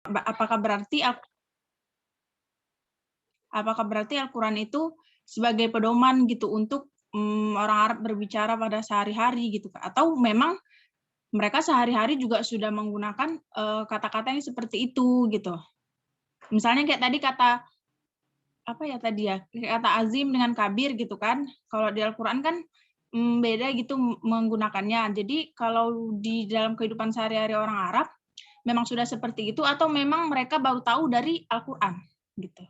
apakah berarti Al-Quran itu sebagai pedoman gitu untuk orang Arab berbicara pada sehari-hari gitu, atau memang mereka sehari-hari juga sudah menggunakan kata-kata yang seperti itu gitu. Misalnya kayak tadi kata kata azim dengan kabir gitu kan. Kalau di Al-Quran kan beda gitu menggunakannya. Jadi kalau di dalam kehidupan sehari-hari orang Arab memang sudah seperti itu atau memang mereka baru tahu dari Al-Quran gitu.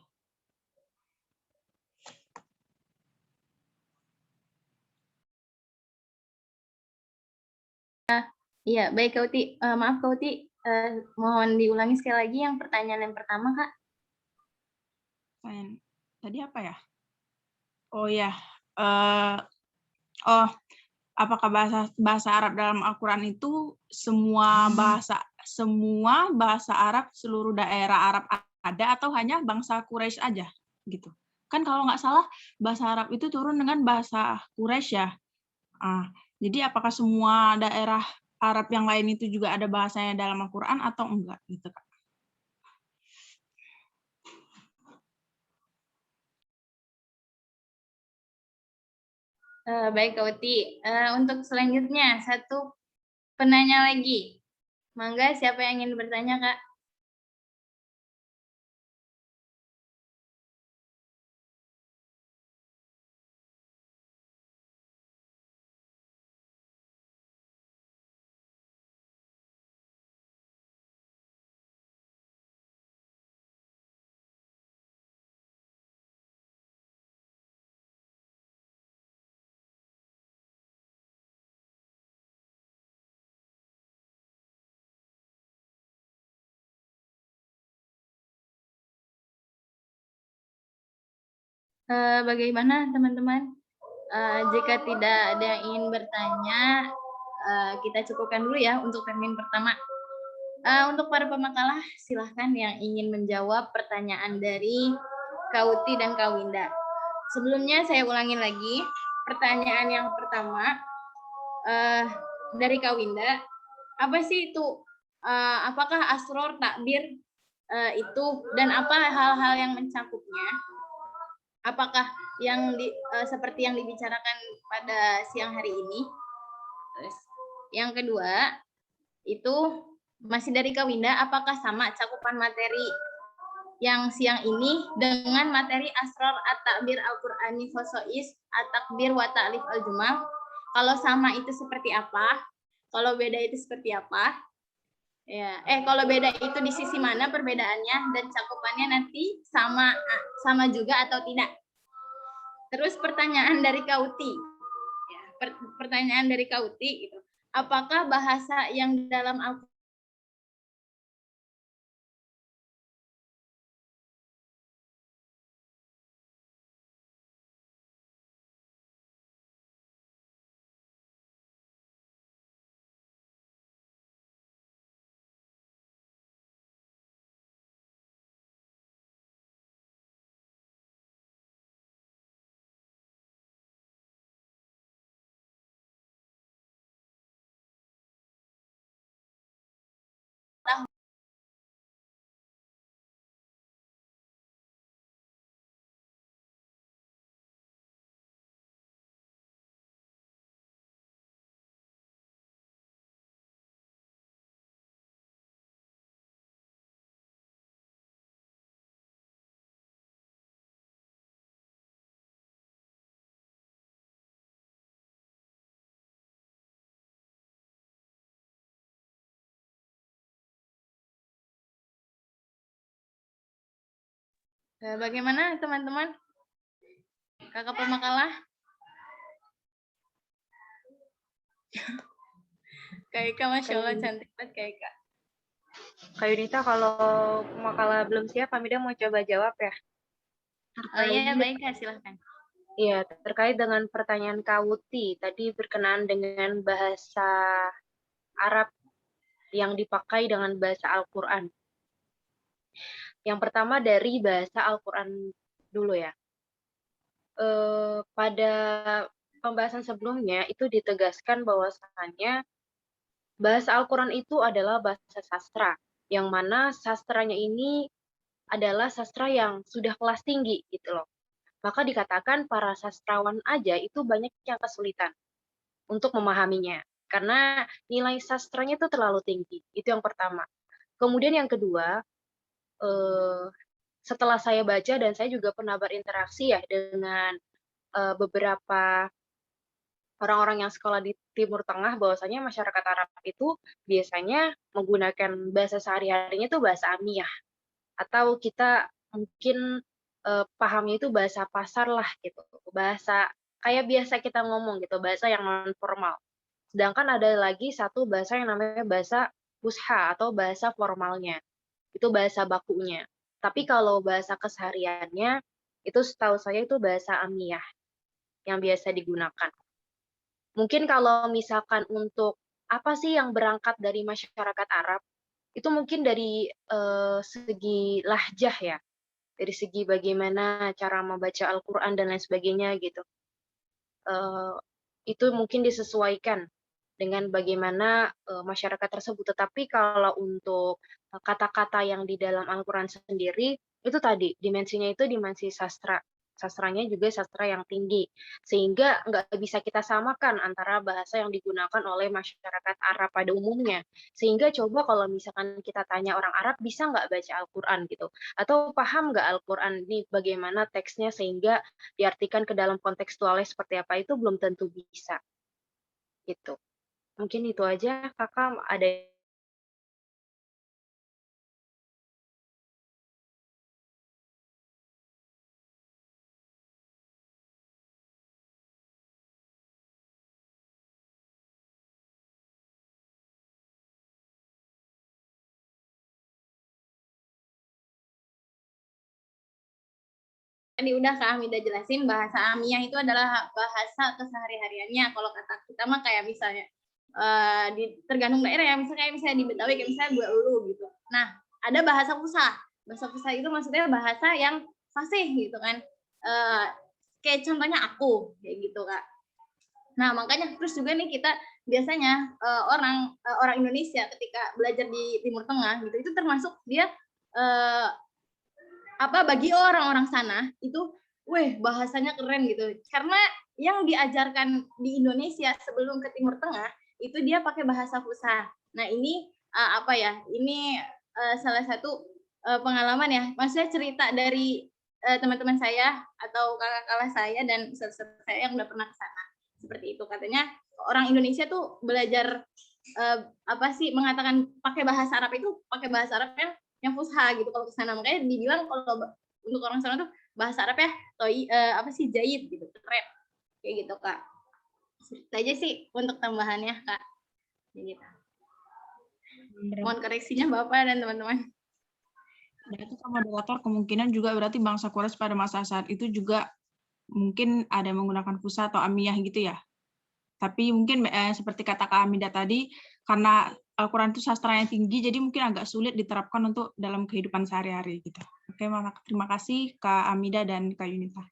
Iya, baik Kak Uti. Maaf Kak Uti, mohon diulangi sekali lagi yang pertanyaan yang pertama, Kak. Tadi apa ya? Oh ya, apakah bahasa Arab dalam Al-Quran itu semua bahasa Arab seluruh daerah Arab ada atau hanya bangsa Quraisy aja gitu? Kan kalau nggak salah bahasa Arab itu turun dengan bahasa Quraisy ya. Jadi apakah semua daerah Arab yang lain itu juga ada bahasanya dalam Al-Quran atau enggak gitu, Kak? Baik Kak Uti. Untuk selanjutnya, satu penanya lagi. Mangga, siapa yang ingin bertanya, Kak? Bagaimana teman-teman? Jika tidak ada yang ingin bertanya, kita cukupkan dulu ya untuk termin pertama. Untuk para pemakalah, silahkan yang ingin menjawab pertanyaan dari Kak Uti dan Kak Winda. Sebelumnya saya ulangin lagi, pertanyaan yang pertama dari Kak Winda, apa sih itu? Apakah asror takbir itu dan apa hal-hal yang mencakupnya? Apakah yang seperti yang dibicarakan pada siang hari ini? Terus yang kedua itu masih dari Kak Winda, apakah sama cakupan materi yang siang ini dengan materi asrar at-takbir al-Qur'ani khosois at-takbir wa ta'lif al-jumal? Kalau sama itu seperti apa? Kalau beda itu seperti apa? Ya, kalau beda itu di sisi mana perbedaannya dan cakupannya nanti sama juga atau tidak? Terus pertanyaan dari Kauti. Ya, pertanyaan dari Kauti gitu. Apakah bahasa yang dalam Al-Quran Bagaimana teman-teman? Kakak pemakalah? Kak Ika, Masya Allah, cantik banget Kak Ika. Kak Yunita, kalau makalah belum siap, Hamida mau coba jawab ya? Oh iya, baik Kak, silahkan. Iya, terkait dengan pertanyaan Kak Wuti, tadi berkenaan dengan bahasa Arab yang dipakai dengan bahasa Al-Quran. Yang pertama dari bahasa Al-Quran dulu ya. Pada pembahasan sebelumnya itu ditegaskan bahwasannya bahasa Al-Quran itu adalah bahasa sastra. yang mana sastranya ini adalah sastra yang sudah kelas tinggi gitu loh. Maka dikatakan para sastrawan aja itu banyak yang kesulitan untuk memahaminya, karena nilai sastranya itu terlalu tinggi, itu yang pertama. Kemudian yang kedua, eee, setelah saya baca dan saya juga pernah berinteraksi ya dengan, beberapa orang-orang yang sekolah di Timur Tengah, bahwasanya masyarakat Arab itu biasanya menggunakan bahasa sehari-harinya itu bahasa amiyah, atau kita mungkin, pahamnya itu bahasa pasar lah gitu, bahasa kayak biasa kita ngomong gitu, bahasa yang non formal. Sedangkan ada lagi satu bahasa yang namanya bahasa fusha atau bahasa formalnya, itu bahasa bakunya. Tapi kalau bahasa kesehariannya, itu setahu saya itu bahasa amiyah yang biasa digunakan. Mungkin kalau misalkan untuk apa sih yang berangkat dari masyarakat Arab, itu mungkin dari, segi lahjah ya, dari segi bagaimana cara membaca Al-Quran dan lain sebagainya gitu. Eee, itu mungkin disesuaikan dengan bagaimana, masyarakat tersebut. Tetapi kalau untuk, kata-kata yang di dalam Al-Quran sendiri, itu tadi, dimensinya itu dimensi sastra. Sastranya juga sastra yang tinggi, sehingga nggak bisa kita samakan antara bahasa yang digunakan oleh masyarakat Arab pada umumnya. Sehingga coba kalau misalkan kita tanya orang Arab, bisa nggak baca Al-Quran gitu? Atau paham nggak Al-Quran ini bagaimana teksnya sehingga diartikan ke dalam kontekstualnya seperti apa, itu belum tentu bisa, gitu. Mungkin itu aja, Kakak ada. Tadi udah Kak Hamida jelasin bahasa amiyah itu adalah bahasa kesehari-hariannya. Kalau kata kita mah kayak misalnya tergantung daerah ya, misalnya di Betawi kayak misalnya gue elu gitu. Nah, ada bahasa fusha. Bahasa fusha itu maksudnya bahasa yang fasih gitu kan. Kayak contohnya aku kayak gitu Kak. Nah, makanya terus juga nih kita biasanya orang Indonesia ketika belajar di Timur Tengah gitu itu termasuk dia bagi orang-orang sana itu bahasanya keren gitu. Karena yang diajarkan di Indonesia sebelum ke Timur Tengah itu dia pakai bahasa fusha. Nah, ini ini salah satu pengalaman ya. Maksudnya cerita dari teman-teman saya atau kakak-kakak saya dan ustaz saya yang udah pernah ke sana. Seperti itu katanya orang Indonesia tuh belajar mengatakan pakai bahasa Arab itu pakai bahasa Arab yang fusha gitu kalau ke sana. Makanya dibilang kalau untuk orang sana tuh bahasa Arab ya jayid gitu, keren. Kayak gitu, Kak. Itu aja sih untuk tambahannya, Kak. Kayak gitu. Mohon koreksinya Bapak dan teman-teman. Berarti sama moderator kemungkinan juga berarti bangsa Quraisy pada masa saat itu juga mungkin ada yang menggunakan fusha atau amiyah gitu ya. Tapi mungkin seperti kata Kak Amida tadi, karena Al-Quran itu sastra yang tinggi, jadi mungkin agak sulit diterapkan untuk dalam kehidupan sehari-hari gitu. Oke, terima kasih Kak Amida dan Kak Yunita.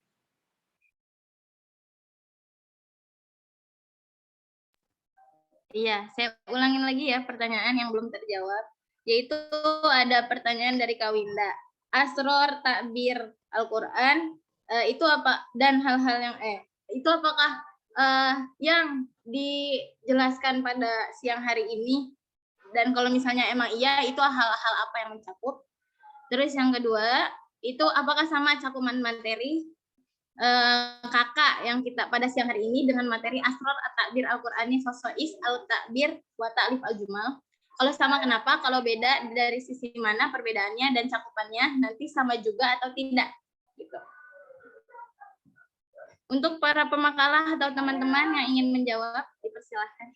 Iya, saya ulangin lagi ya pertanyaan yang belum terjawab. Yaitu ada pertanyaan dari Kak Winda. Asror takbir Al-Quran itu apa? Dan hal-hal yang itu apakah yang dijelaskan pada siang hari ini? Dan kalau misalnya emang iya, itu hal-hal apa yang mencakup? Terus yang kedua, itu apakah sama cakupan materi kakak yang kita pada siang hari ini dengan materi Asror At-Takbir Al-Qur'ani Khosois Al-Takbir wa Ta'lif Al-Jumal. Kalau sama kenapa? Kalau beda dari sisi mana perbedaannya dan cakupannya, nanti sama juga atau tidak? Gitu. Untuk para pemakalah atau teman-teman yang ingin menjawab, dipersilahkan.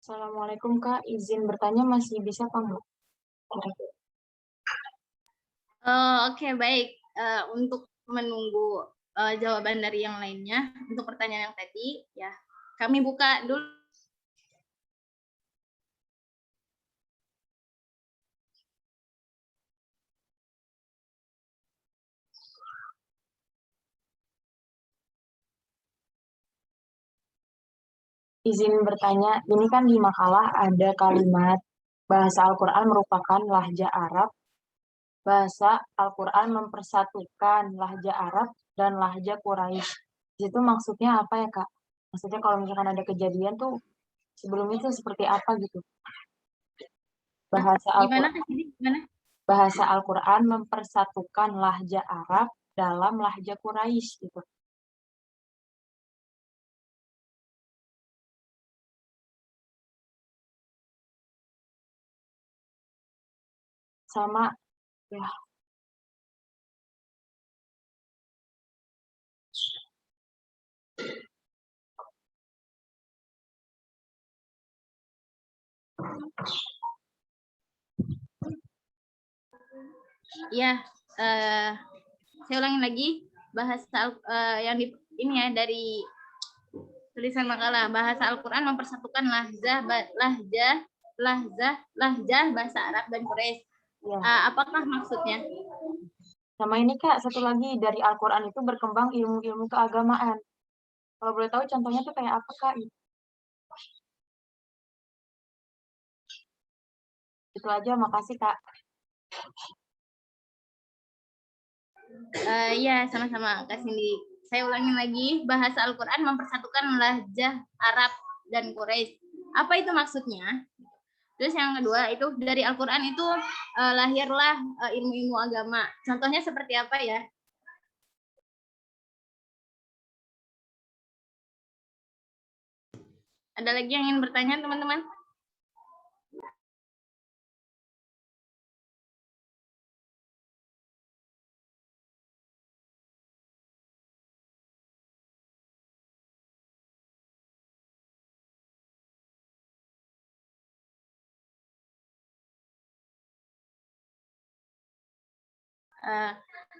Assalamualaikum Kak, izin bertanya masih bisa Pak enggak? Oke, baik. Untuk menunggu jawaban dari yang lainnya, untuk pertanyaan yang tadi, ya kami buka dulu. Izin bertanya, ini kan di makalah ada kalimat bahasa Al-Quran merupakan lahja Arab, bahasa Al-Quran mempersatukan lahja Arab dan lahja Quraisy. Itu maksudnya apa ya Kak? Maksudnya kalau misalkan ada kejadian tuh sebelumnya tuh seperti apa gitu? Bahasa Gimana Al-Quran, Kak Cindy? Gimana? bahasa Al-Quran mempersatukan lahja Arab dalam lahja Quraisy gitu. Sama ya. Ya, saya ulangi lagi bahasa yang di ini ya dari tulisan makalah, bahasa Al-Quran mempersatukan lahjah bahasa Arab dan Quraisy. Ya. Apakah maksudnya? Sama ini Kak, satu lagi dari Al-Quran itu berkembang ilmu-ilmu keagamaan. Kalau boleh tahu contohnya tuh kayak apa Kak? Itu aja, makasih Kak. Ya, sama-sama Kak Cindy. Saya ulangi lagi, bahasa Al-Quran mempersatukan lahjah Arab dan Quraisy. Apa itu maksudnya? Terus yang kedua itu dari Al-Quran itu lahirlah ilmu-ilmu agama. Contohnya seperti apa ya? Ada lagi yang ingin bertanya teman-teman?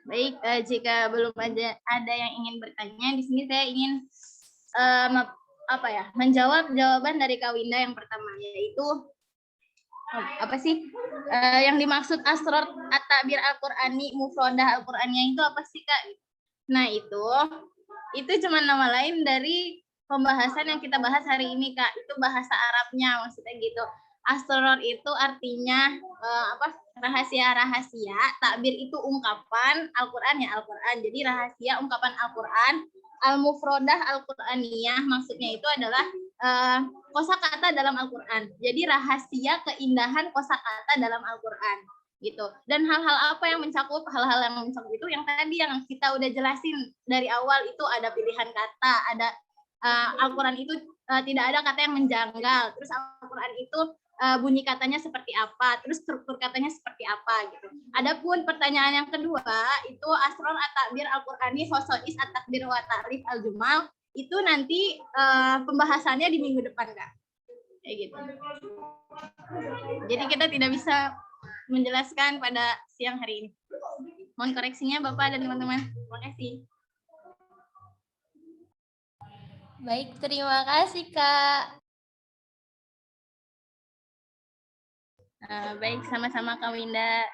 Baik, jika belum ada yang ingin bertanya, di sini saya ingin menjawab jawaban dari Kak Winda yang pertama, yaitu apa sih yang dimaksud asror at-ta'bir Al-Qur'ani mufrodah Al-Qur'annya itu apa sih Kak? Nah itu cuma nama lain dari pembahasan yang kita bahas hari ini Kak, itu bahasa Arabnya maksudnya gitu. Asror itu artinya rahasia-rahasia, takbir itu ungkapan, Al-Qur'an ya Al-Qur'an. Jadi rahasia ungkapan Al-Qur'an, al-mufrodah Al-Qur'aniyah maksudnya itu adalah kosakata dalam Al-Qur'an. Jadi rahasia keindahan kosakata dalam Al-Qur'an gitu. Dan hal-hal apa yang mencakup? Hal-hal yang mencakup itu yang tadi yang kita udah jelasin dari awal, itu ada pilihan kata, ada Al-Qur'an itu tidak ada kata yang menjanggal. Terus Al-Qur'an itu bunyi katanya seperti apa, terus struktur katanya seperti apa gitu. Adapun pertanyaan yang kedua itu asror at-ta'bir Al-Qur'ani khosois at-takbir wa ta'rif al-jumal, itu nanti pembahasannya di minggu depan Kak. Kayak gitu. Jadi kita tidak bisa menjelaskan pada siang hari ini. Mohon koreksinya Bapak dan teman-teman. Terima kasih. Baik, terima kasih Kak. Baik, sama-sama Kak Winda.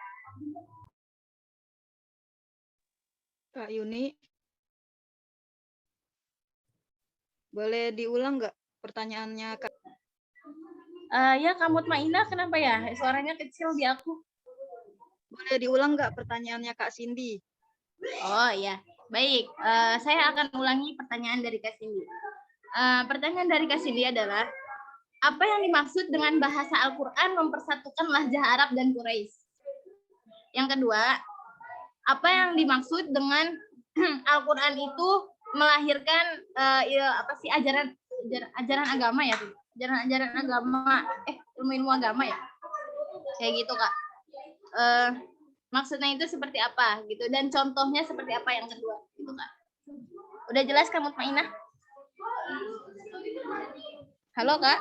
Kak Yuni, boleh diulang nggak pertanyaannya Kak? Ya Kak Mutmainah, kenapa ya? Suaranya kecil di aku. Boleh diulang nggak pertanyaannya Kak Cindy? Oh iya, baik. Saya akan ulangi pertanyaan dari Kak Cindy. Pertanyaan dari Kak Cindy adalah, apa yang dimaksud dengan bahasa Al-Quran mempersatukan lahjah Arab dan Quraisy? Yang kedua, apa yang dimaksud dengan Al-Quran itu melahirkan ajaran agama ya? Ajaran agama, ilmu agama ya? Kayak gitu Kak. Maksudnya itu seperti apa gitu, dan contohnya seperti apa yang kedua gitu Kak. Udah jelas Kak Mutmainah? Halo Kak.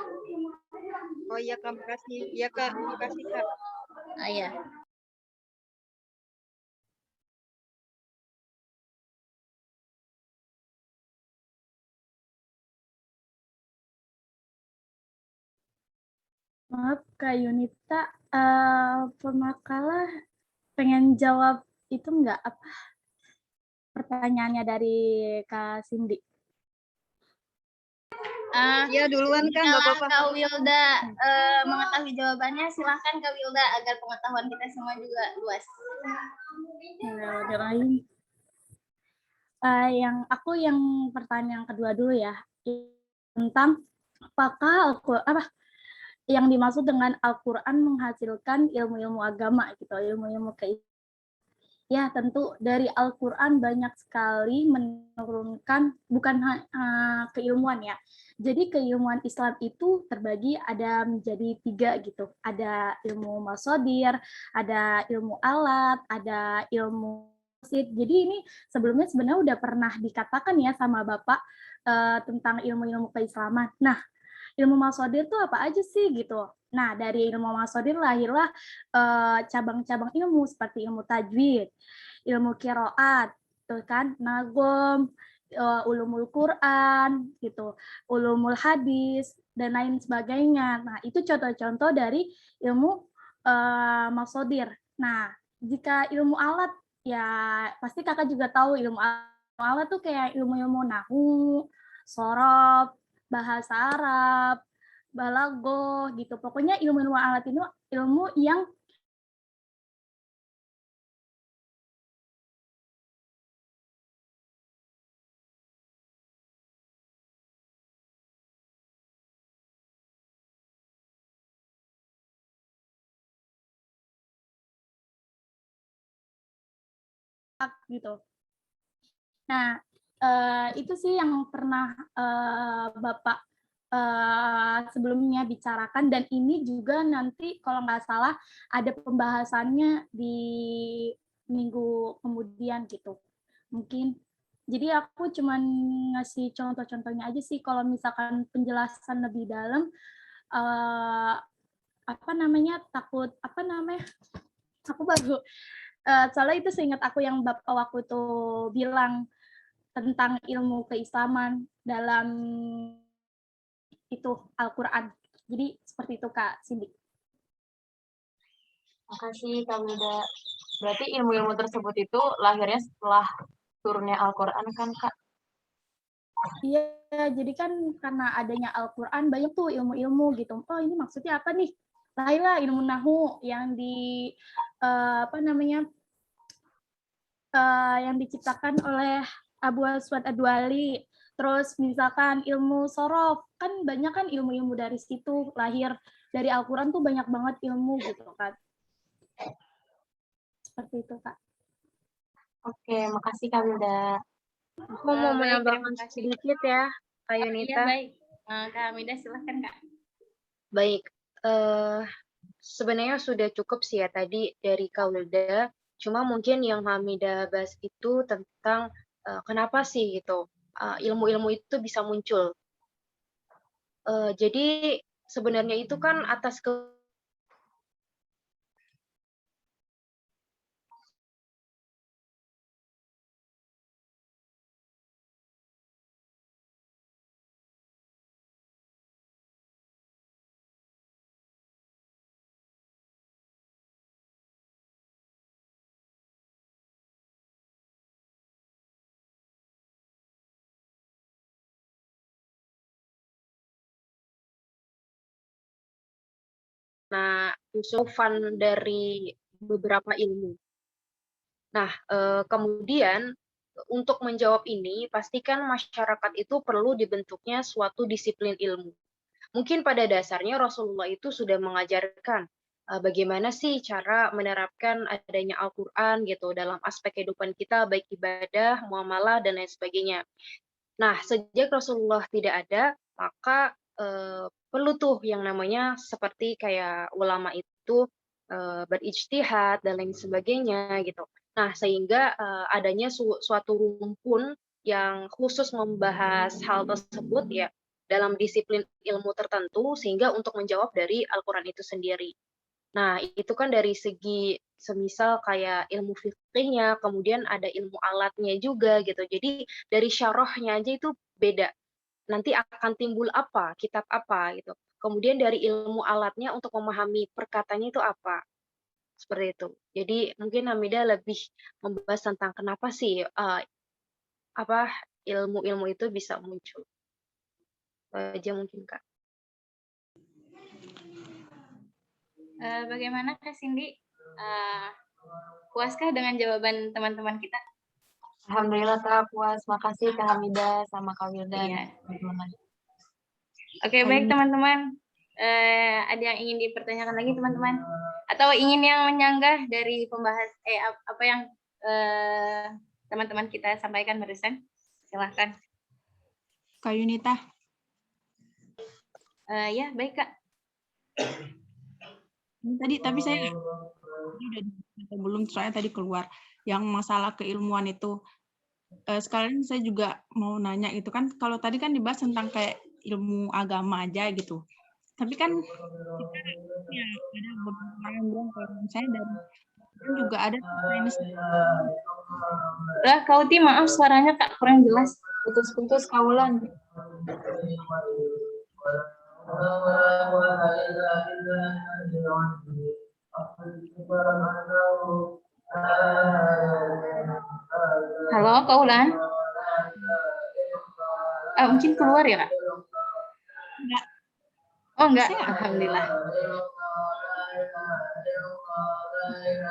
Oh iya Kak, makasih. Iya Kak, makasih Kak. Ah, ya. Maaf Kak Yunita, Purmakala pengen jawab itu enggak apa pertanyaannya dari Kak Cindy? Iya duluan Kak, nggak Jika apa-apa. Kak Wilda mengetahui jawabannya, silahkan Kak Wilda agar pengetahuan kita semua juga luas. Yang pertanyaan kedua dulu ya, tentang apakah yang dimaksud dengan Al-Quran menghasilkan ilmu-ilmu agama gitu, ilmu-ilmu keislaman. Ya, tentu dari Al-Quran banyak sekali menurunkan, bukan keilmuan ya. Jadi keilmuan Islam itu terbagi ada menjadi 3 gitu. Ada ilmu masodir, ada ilmu alat, ada ilmu wasit. Jadi ini sebelumnya sebenarnya udah pernah dikatakan ya sama Bapak tentang ilmu-ilmu keislaman. Nah, ilmu masodir itu apa aja sih gitu. Nah, dari ilmu masodir lahirlah cabang-cabang ilmu seperti ilmu tajwid, ilmu qiraat, tuh kan, nagom, ulumul Quran gitu, ulumul hadis dan lain sebagainya. Nah, itu contoh-contoh dari ilmu masodir. Nah, jika ilmu alat ya pasti Kakak juga tahu ilmu alat tuh kayak ilmu-ilmu nahwu, sorof, bahasa Arab, balagoh gitu. Pokoknya ilmu-ilmu alat itu ilmu yang gitu. Nah, itu sih yang pernah Bapak sebelumnya bicarakan, dan ini juga nanti kalau nggak salah ada pembahasannya di minggu kemudian gitu. Mungkin jadi aku cuman ngasih contoh-contohnya aja sih. Kalau misalkan penjelasan lebih dalam aku baru soalnya itu seingat aku yang Bapak waktu itu bilang tentang ilmu keislaman dalam itu Al-Quran. Jadi seperti itu Kak Cindy. Makasih Kak Wilda. Berarti ilmu-ilmu tersebut itu lahirnya setelah turunnya Al-Quran kan Kak? Iya, jadi kan karena adanya Al-Quran banyak tuh ilmu-ilmu gitu. Oh ini maksudnya apa nih? Lahirlah ilmu nahu yang yang diciptakan oleh Abu Aswad Ad-Duali. Terus misalkan ilmu sorof, kan banyak kan ilmu-ilmu dari situ lahir. Dari Al-Quran tuh banyak banget ilmu gitu kan. Seperti itu Kak. Oke, makasih Kak Wilda. Aku mau Baik, menambahkan terima kasih. sedikit ya, Kak Iya, Yunita. baik. Kak Hamida, silahkan Kak. Baik, sebenarnya sudah cukup sih ya tadi dari Kak Wilda. Cuma mungkin yang Hamidah bahas itu tentang kenapa sih gitu ilmu-ilmu itu bisa muncul. Jadi sebenarnya itu kan atas keusufan dari beberapa ilmu. Nah, kemudian untuk menjawab ini, pastikan masyarakat itu perlu dibentuknya suatu disiplin ilmu. Mungkin pada dasarnya Rasulullah itu sudah mengajarkan bagaimana sih cara menerapkan adanya Al-Quran gitu dalam aspek kehidupan kita, baik ibadah, muamalah, dan lain sebagainya. Nah, sejak Rasulullah tidak ada, maka perlu tuh yang namanya seperti kayak ulama itu berijtihad dan lain sebagainya gitu. Nah, sehingga adanya suatu rumpun yang khusus membahas hal tersebut ya, dalam disiplin ilmu tertentu sehingga untuk menjawab dari Al-Quran itu sendiri. Nah, itu kan dari segi semisal kayak ilmu fikihnya, kemudian ada ilmu alatnya juga gitu. Jadi dari syarahnya aja itu beda. Nanti akan timbul apa, kitab apa gitu. Kemudian dari ilmu alatnya untuk memahami perkataannya itu apa. Seperti itu. Jadi mungkin Hamidah lebih membahas tentang kenapa sih apa ilmu-ilmu itu bisa muncul. Itu aja mungkin Kak. Bagaimana Kak Cindy? Puaskah dengan jawaban teman-teman kita? Alhamdulillah Kak, puas. Makasih Kak Hamidah sama Kak Wildan. Iya. Oke, baik teman-teman. Ada yang ingin dipertanyakan lagi teman-teman? Atau ingin yang menyanggah dari pembahas apa yang teman-teman kita sampaikan barusan? Silahkan. Kak Yunita. Ya, baik Kak. Tadi tapi saya belum, soalnya tadi keluar yang masalah keilmuan itu. Sekalian saya juga mau nanya itu kan, kalau tadi kan dibahas tentang kayak ilmu agama aja gitu. Tapi kan kita ya, ada beberapa orang yang bilang kalau saya dari kan juga ada sains. Kak Uti, maaf suaranya Kak kurang jelas. Putus-putus Kak Wulan. Halo, Kak Ulan. Mungkin keluar ya, Kak? Enggak. Oh, enggak. Alhamdulillah.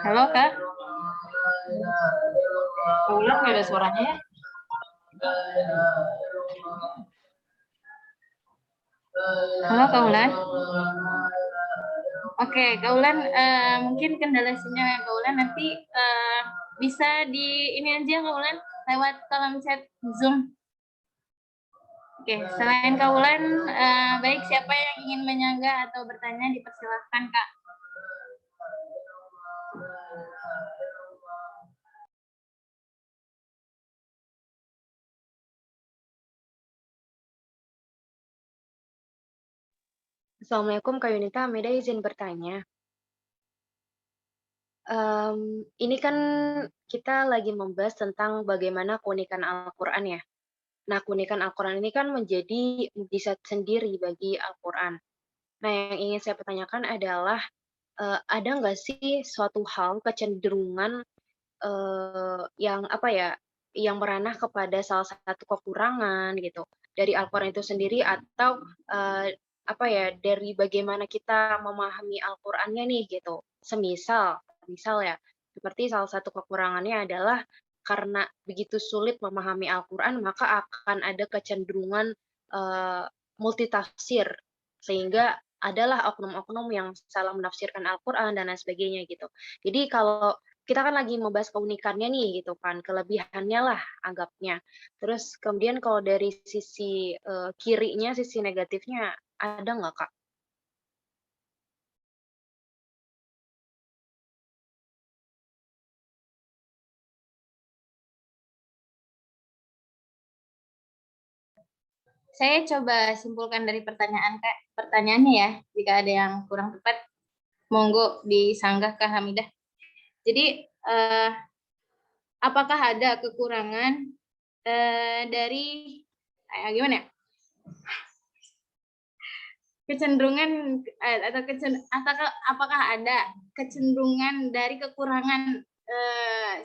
Halo, Kak. Kak Wulan nggak ada suaranya ya? Halo, Kak Ulan. Oke, Kak Ulan, mungkin kendala sinyal Kak Ulan nanti bisa di ini aja Kak Ulan lewat kolom chat Zoom. Oke, selain Kak Ulan, baik siapa yang ingin menyanggah atau bertanya dipersilahkan Kak. Assalamualaikum Kak Yunita, Hamidah izin bertanya. Ini kan kita lagi membahas tentang bagaimana keunikan Al-Quran ya. Nah, keunikan Al-Quran ini kan menjadi mukjizat sendiri bagi Al-Quran. Nah, yang ingin saya pertanyakan adalah, ada nggak sih suatu hal kecenderungan yang apa ya, yang meranah kepada salah satu kekurangan gitu dari Al-Quran itu sendiri atau apa ya, dari bagaimana kita memahami Al-Qur'annya nih gitu. Misal ya, seperti salah satu kekurangannya adalah karena begitu sulit memahami Al-Qur'an, maka akan ada kecenderungan multitafsir, sehingga adalah oknum-oknum yang salah menafsirkan Al-Qur'an dan lain sebagainya gitu. Jadi kalau kita kan lagi membahas keunikannya nih gitu kan, kelebihannya lah anggapnya. Terus kemudian kalau dari sisi kirinya, sisi negatifnya ada nggak, Kak? Saya coba simpulkan dari pertanyaannya ya. Jika ada yang kurang tepat, monggo disanggah ke Hamidah. Jadi, apakah ada kekurangan dari gimana ya? Kecenderungan apakah ada kecenderungan dari kekurangan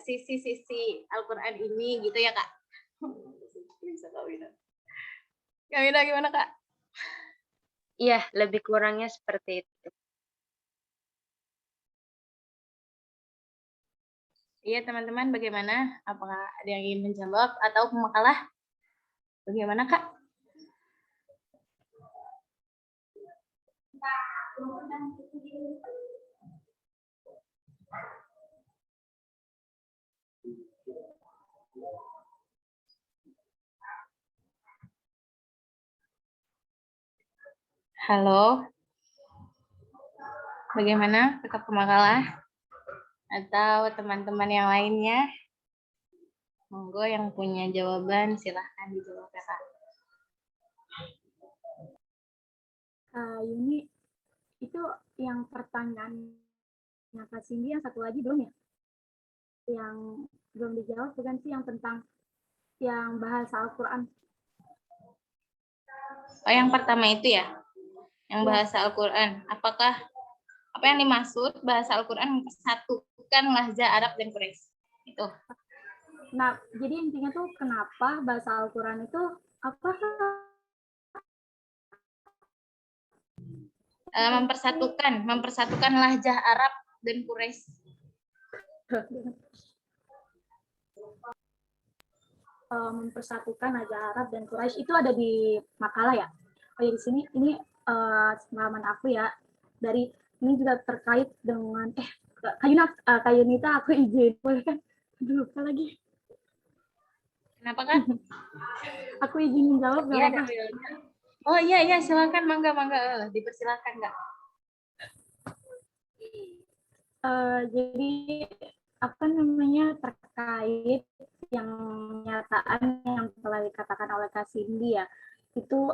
sisi-sisi Al-Qur'an ini gitu ya, Kak? Kamila gimana, Kak? Iya, lebih kurangnya seperti itu. Iya, teman-teman, bagaimana? Apakah ada yang ingin menjawab atau pemakalah? Bagaimana, Kak? Halo. Bagaimana, Kakak Pemakalah? Atau teman-teman yang lainnya? Monggo yang punya jawaban silahkan dijawab ya, Kak. Yuni, itu yang pertanyaan Kak Cindy yang satu lagi belum ya? Yang belum dijawab bukan sih yang tentang yang bahasa Al-Quran? Oh, yang pertama itu ya, yang Ya. bahasa Al-Quran. Apakah apa yang dimaksud bahasa Al-Quran mempersatukan lahja Arab dan Quraisy? Itu. Nah, jadi intinya tuh kenapa bahasa Al-Quran itu apa? Mempersatukan lahjah Arab dan Quraisy. Mempersatukan lahjah Arab dan Quraisy itu ada di makalah ya. Oh ya, di sini ini pengalaman aku ya, dari ini juga terkait dengan Kak Yunita, aku izin boleh kan? Aduh, lupa lagi. Kenapa kan? Aku izin menjawab nggak Iya, apa-apa? oh iya silakan, mangga dipersilakan Kak. Jadi apa namanya, terkait yang nyataan yang telah dikatakan oleh Kak Cindy ya, itu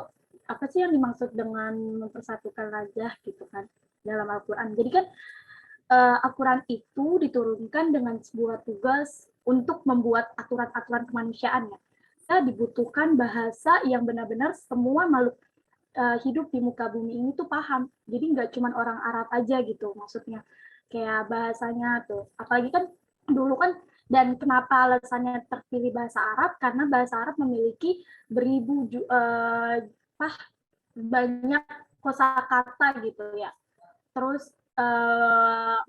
apa sih yang dimaksud dengan mempersatukan lahjah gitu kan dalam Al-Quran. Jadi kan Al-Quran itu diturunkan dengan sebuah tugas untuk membuat aturan-aturan kemanusiaan ya. Dibutuhkan bahasa yang benar-benar semua makhluk hidup di muka bumi ini tuh paham. Jadi nggak cuma orang Arab aja gitu maksudnya. Kayak bahasanya tuh. Apalagi kan dulu kan, dan kenapa alasannya terpilih bahasa Arab? Karena bahasa Arab memiliki banyak kosakata gitu ya. Terus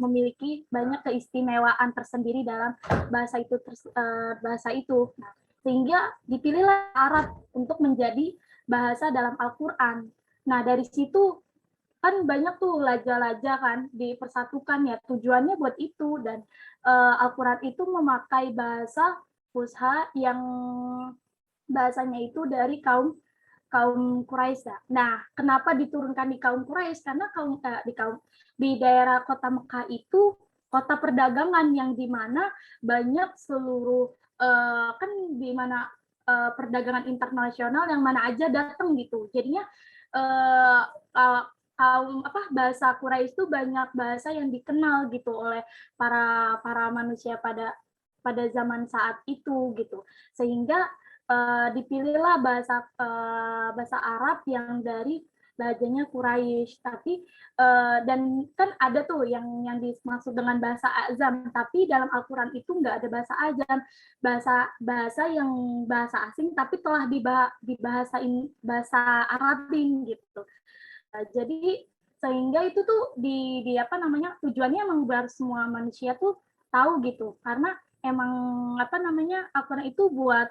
memiliki banyak keistimewaan tersendiri dalam bahasa itu. Nah, sehingga dipilihlah Arab untuk menjadi bahasa dalam Al-Quran. Nah, dari situ kan banyak tuh laja-laja kan dipersatukan ya, tujuannya buat itu. Dan Al-Quran itu memakai bahasa Fusha yang bahasanya itu dari kaum Quraisy. Nah, kenapa diturunkan di kaum Quraisy? Karena di daerah kota Mekah itu kota perdagangan yang dimana banyak seluruh kan di mana perdagangan internasional yang mana aja datang gitu. Jadinya bahasa Quraisy itu banyak bahasa yang dikenal gitu oleh para manusia pada zaman saat itu gitu. Sehingga dipilihlah bahasa Arab yang dari lahjanya Quraisy. Tapi dan kan ada tuh yang dimaksud dengan bahasa azam, tapi dalam Al-Quran itu nggak ada bahasa azam, bahasa yang bahasa asing tapi telah dibahasain bahasa Arabin gitu. Jadi sehingga itu tuh di apa namanya, tujuannya emang biar semua manusia tuh tahu gitu, karena emang apa namanya, Al-Quran itu buat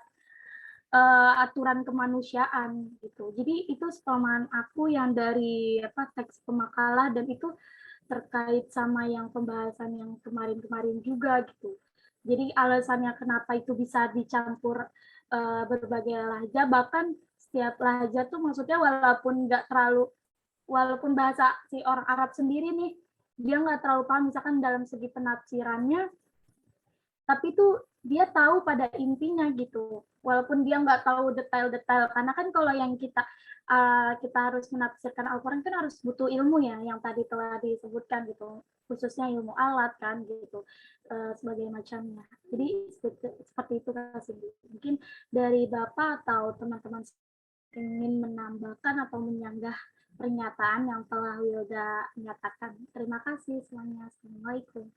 aturan kemanusiaan gitu. Jadi itu sepemahaman aku yang dari teks pemakalah, dan itu terkait sama yang pembahasan yang kemarin-kemarin juga gitu. Jadi alasannya kenapa itu bisa dicampur berbagai lahja, bahkan setiap lahja tuh maksudnya walaupun bahasa si orang Arab sendiri nih dia nggak terlalu paham misalkan dalam segi penafsirannya, tapi tuh dia tahu pada intinya gitu, walaupun dia nggak tahu detail-detail. Karena kan kalau yang kita harus menafsirkan Al-Quran kan harus butuh ilmu ya, yang tadi telah disebutkan gitu, khususnya ilmu alat kan gitu, sebagai macamnya. Jadi seperti itu kasih. Mungkin dari Bapak atau teman-teman ingin menambahkan atau menyanggah pernyataan yang telah Wilda nyatakan. Terima kasih semuanya. Assalamualaikum.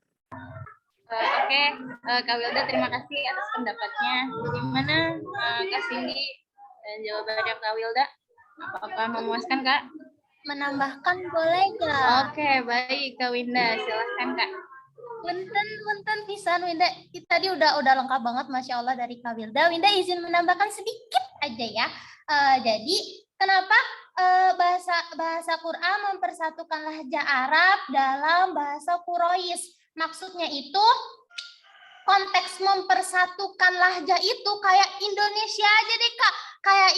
Oke, Kak Wilda, terima kasih atas pendapatnya. Bagaimana Kak Cindy dan jawabannya Kak Wilda? Apakah memuaskan, Kak? Menambahkan boleh nggak? Oke, baik Kak Winda, silahkan Kak. Punten pisan Winda. Tadi udah lengkap banget, Masya Allah, dari Kak Wilda. Winda izin menambahkan sedikit aja ya. Jadi kenapa bahasa Quran mempersatukan lahjah Arab dalam bahasa Quraisy? Maksudnya itu konteks mempersatukan lahjah itu kayak Indonesia aja deh Kak. Kayak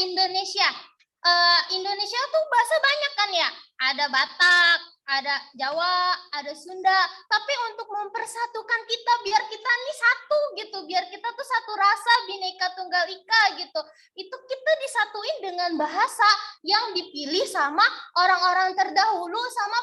Indonesia tuh bahasa banyak kan ya. Ada Batak, ada Jawa, ada Sunda, tapi untuk mempersatukan kita biar kita nih satu gitu, biar kita tuh satu rasa Bhinneka Tunggal Ika gitu. Itu kita disatuin dengan bahasa yang dipilih sama orang-orang terdahulu, sama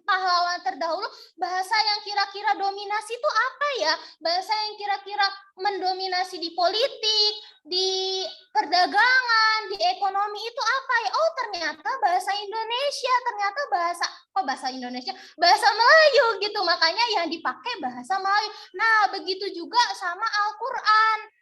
pahlawan terdahulu. Bahasa yang kira-kira dominasi itu apa ya? Bahasa yang kira-kira mendominasi di politik, di perdagangan, di ekonomi itu apa ya? Oh, ternyata bahasa Indonesia, ternyata bahasa Indonesia, bahasa Melayu gitu. Makanya yang dipakai bahasa Melayu. Nah, begitu juga sama Al-Qur'an.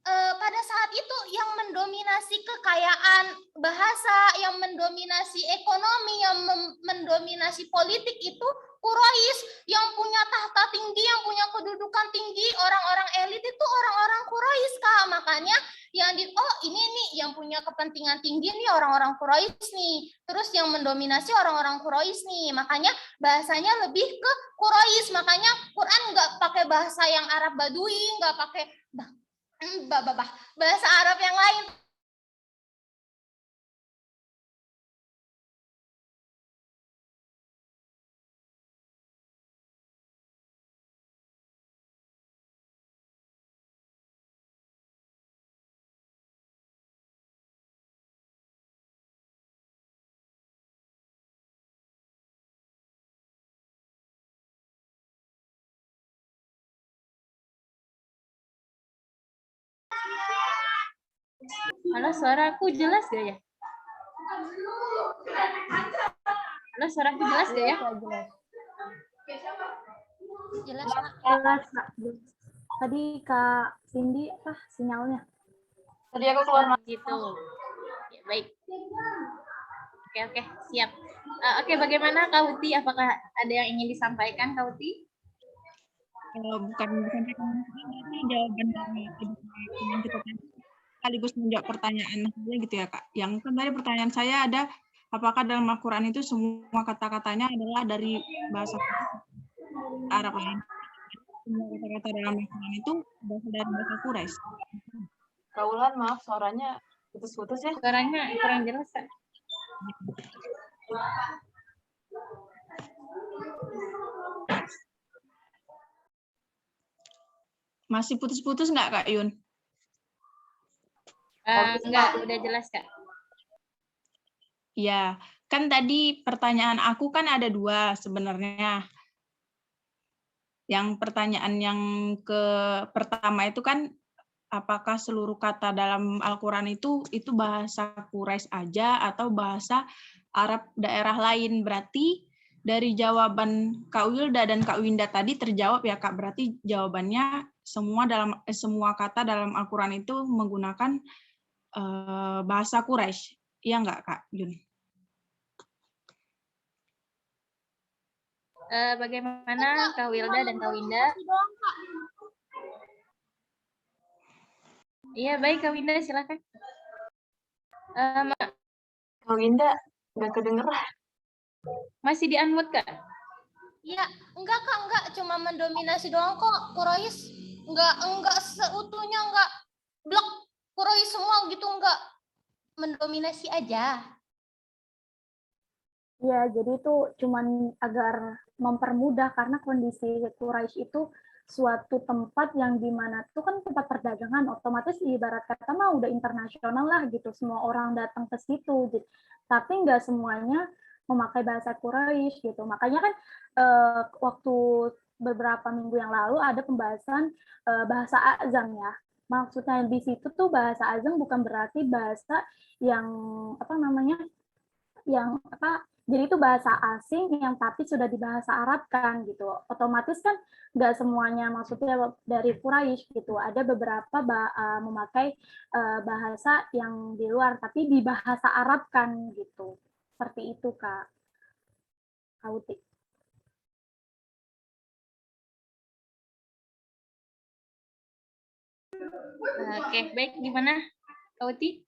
Pada saat itu yang mendominasi kekayaan bahasa, yang mendominasi ekonomi, yang mendominasi politik itu Quraisy, yang punya tahta tinggi, yang punya kedudukan tinggi, orang-orang elit itu orang-orang Quraisy, Kak. Makanya yang ini nih yang punya kepentingan tinggi nih orang-orang Quraisy nih. Terus yang mendominasi orang-orang Quraisy nih. Makanya bahasanya lebih ke Quraisy. Makanya Quran nggak pakai bahasa yang Arab Badui, nggak pakai bahasa Arab yang lain. Halo, suaraku jelas gak ya? Halo, suaraku jelas gak ya? Jelas, Kak. Jelas, Kak. Tadi Kak Cindy apa sinyalnya? Tadi aku keluar Gitu. Ya, baik. Oke, siap. Oke, bagaimana Kak Uti? Apakah ada yang ingin disampaikan, Kak Uti? Bukan ini jawaban dari yang kita tanya sekaligus menjawab pertanyaan saya gitu ya Kak. Yang kan tadi pertanyaan saya ada apakah dalam Al-Qur'an itu semua kata-katanya adalah dari bahasa Arab lain? Semua kata-kata dalam Al-Qur'an itu berasal dari bahasa Quraisy. Kak Ulan, maaf suaranya putus-putus ya. Suaranya kurang jelas, Kak. Masih putus-putus nggak Kak Yun? Enggak, udah jelas, Kak. Ya, kan tadi pertanyaan aku kan ada dua sebenarnya. Yang pertanyaan yang pertama itu kan apakah seluruh kata dalam Al-Qur'an itu bahasa Quraisy aja atau bahasa Arab daerah lain? Berarti dari jawaban Kak Wilda dan Kak Winda tadi terjawab ya Kak. Berarti jawabannya semua kata dalam Al-Qur'an itu menggunakan bahasa Quraisy. Iya nggak Kak Yun? Bagaimana Kak Wilda dan Kak Winda? Iya, baik Kak Winda, silakan. Kak Winda nggak kedengeran. Masih di-unmute, Kak? Iya, enggak Kak, enggak cuma mendominasi doang kok Quraisy. Enggak seutuhnya enggak blok Quraisy semua gitu, enggak mendominasi aja. Ya, jadi itu cuman agar mempermudah karena kondisi Quraisy itu suatu tempat yang dimana itu kan tempat perdagangan, otomatis ibarat kata mah udah internasional lah gitu, semua orang datang ke situ gitu. Tapi nggak semuanya memakai bahasa Quraisy gitu. Makanya kan waktu beberapa minggu yang lalu ada pembahasan bahasa azam ya. Maksudnya di situ tuh bahasa azam bukan berarti bahasa yang apa namanya yang apa jadi itu bahasa asing yang tapi sudah dibahasa Arabkan gitu. Otomatis kan nggak semuanya maksudnya dari Quraisy gitu. Ada beberapa memakai bahasa yang di luar tapi dibahasa Arabkan gitu. Seperti itu Kak Kauti. Oke, baik. Gimana Kak Uti?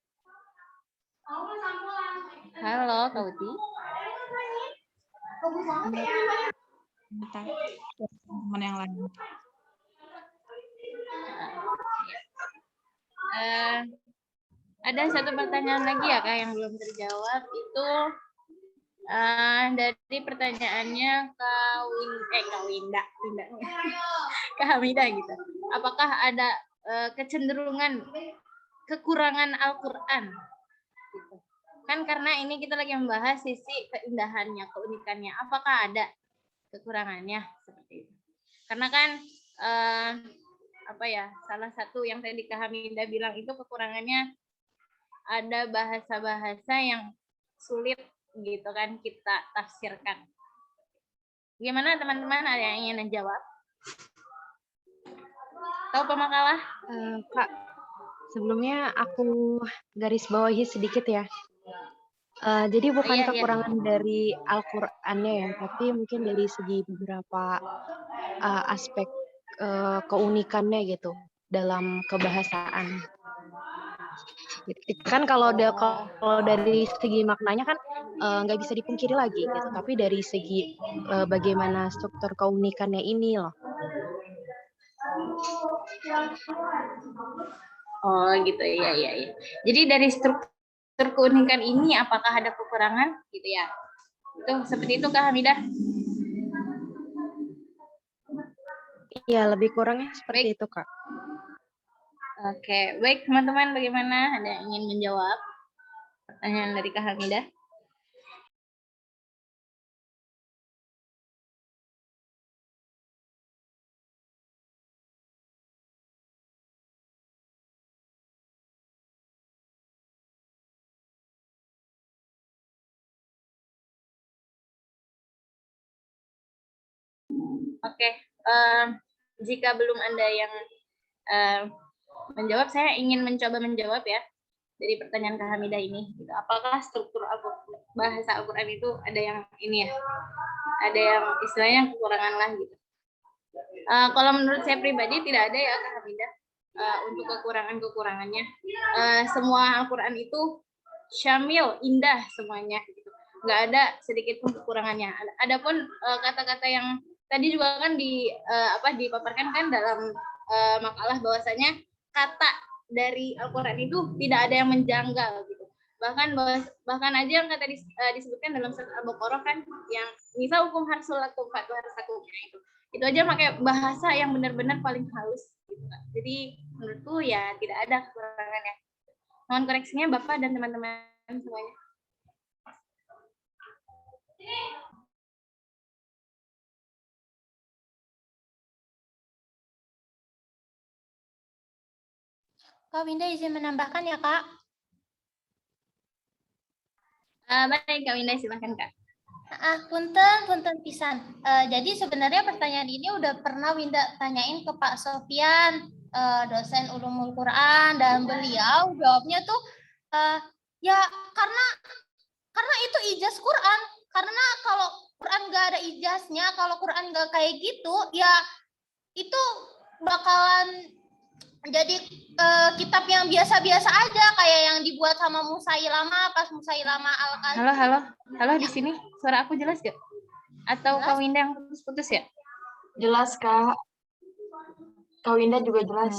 Halo Kak Uti. Bentar, teman yang lain. Ada satu pertanyaan lagi ya Kak yang belum terjawab, itu Dari pertanyaannya Kak Winda, Kak Hamidah gitu. Apakah ada kecenderungan kekurangan Al-Quran? Gitu. Kan karena ini kita lagi membahas sisi keindahannya, keunikannya. Apakah ada kekurangannya seperti itu? Karena kan salah satu yang tadi Kak Hamidah bilang itu kekurangannya ada bahasa-bahasa yang sulit gitu kan kita tafsirkan. Gimana teman-teman, ada yang ingin menjawab? Tahu pemakalah? Kak, sebelumnya aku garis bawahi sedikit ya. Jadi bukan Iya. kekurangan dari Al-Qur'annya ya, tapi mungkin dari segi beberapa aspek keunikannya gitu dalam kebahasaan. Kan kalau dari segi maknanya kan nggak bisa dipungkiri lagi gitu, tapi dari segi bagaimana struktur keunikannya ini loh. Oh gitu, iya. Jadi dari struktur keunikan ini apakah ada kekurangan gitu ya? Itu seperti itu Kak Hamidah? Iya, lebih kurangnya seperti itu Kak. Oke, baik teman-teman, bagaimana? Ada yang ingin menjawab pertanyaan dari Kak Hamidah? Oke, jika belum ada yang menjawab, saya ingin mencoba menjawab ya dari pertanyaan Kak Hamidah ini. Gitu. Apakah struktur bahasa Al-Quran itu ada yang ini ya? Ada yang istilahnya kekurangan lah gitu. Kalau menurut saya pribadi tidak ada ya Kak Hamidah untuk kekurangannya. Semua Al-Quran itu syamil, indah semuanya. Gitu. Nggak ada sedikit pun kekurangannya. Adapun kata-kata yang tadi juga kan dipaparkan kan dalam makalah bahwasanya kata dari Al-Quran itu tidak ada yang menjanggal gitu. Bahkan aja yang tadi disebutkan dalam surat Al-Baqarah kan yang misal hukum harsul lakum fatu harsakum itu aja pakai bahasa yang benar-benar paling halus gitu kan. Jadi menurutku ya tidak ada kekurangannya. Mohon koreksinya Bapak dan teman-teman semuanya. Kak Winda izin menambahkan ya Kak. Baik Kak Winda, silakan Kak. Punten pisan. Jadi sebenarnya pertanyaan ini udah pernah Winda tanyain ke Pak Sofian, dosen Ulumul Quran, dan beliau jawabnya tuh ya karena itu ijaz Quran. Karena kalau Quran nggak ada ijaznya, kalau Quran nggak kayak gitu, ya itu bakalan jadi kitab yang biasa-biasa aja kayak yang dibuat sama Musailama pas Musailama al-Kadzdzab. Halo di sini suara aku jelas gak? Atau Jelas? Kak Winda yang putus-putus ya? Jelas, Kak. Kak Winda juga jelas.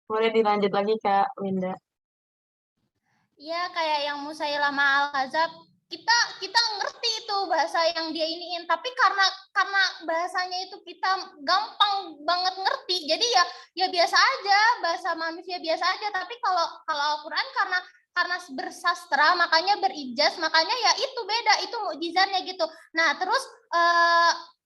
Boleh dilanjut lagi, Kak Winda. Iya, kayak yang Musailama al-Kadzdzab, kita ngerti itu bahasa yang dia iniin, tapi karena bahasanya itu kita gampang banget ngerti, jadi ya biasa aja, bahasa manusia biasa aja. Tapi kalau Al-Quran karena bersastra makanya berijaz, makanya ya itu beda, itu mukjizatnya gitu. Nah terus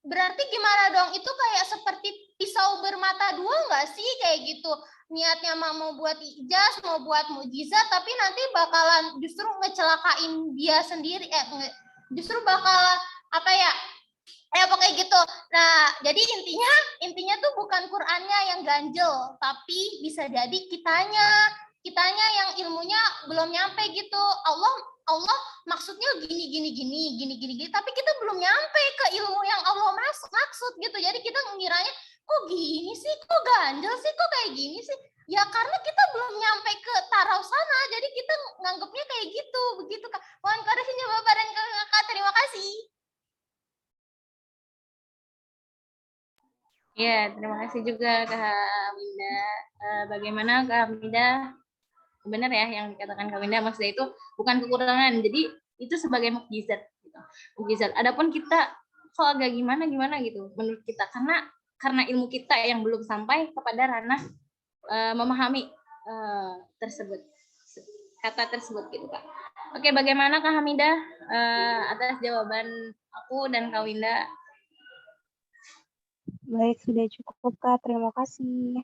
berarti gimana dong, itu kayak seperti pisau bermata dua nggak sih kayak gitu, niatnya mau buat ijaz, mau buat mukjizat, tapi nanti bakalan justru ngecelakain dia sendiri, justru bakal apa ya pokoknya gitu. Nah jadi intinya tuh bukan Qurannya yang ganjel, tapi bisa jadi kitanya yang ilmunya belum nyampe gitu. Allah maksudnya gini, tapi kita belum nyampe ke ilmu yang Allah maksud gitu. Jadi kita ngiranya kok gini sih, kok ganjel sih, kok kayak gini sih. Ya karena kita belum nyampe ke taraf sana, jadi kita nganggapnya kayak gitu, begitu Kak. Mohon koreksinya Bapak dan Kakak, terima kasih. Ya, terima kasih juga Kak Winda. Bagaimana Kak Winda benar ya yang dikatakan Kak Winda, maksudnya itu bukan kekurangan, jadi itu sebagai mukjizat gitu. Mukjizat. Adapun kita kok agak gimana gitu menurut kita, karena ilmu kita yang belum sampai kepada ranah memahami tersebut, kata tersebut gitu Kak. Oke, bagaimana Kak Hamidah atas jawaban aku dan Kak Winda? Baik, sudah cukup Kak. Terima kasih.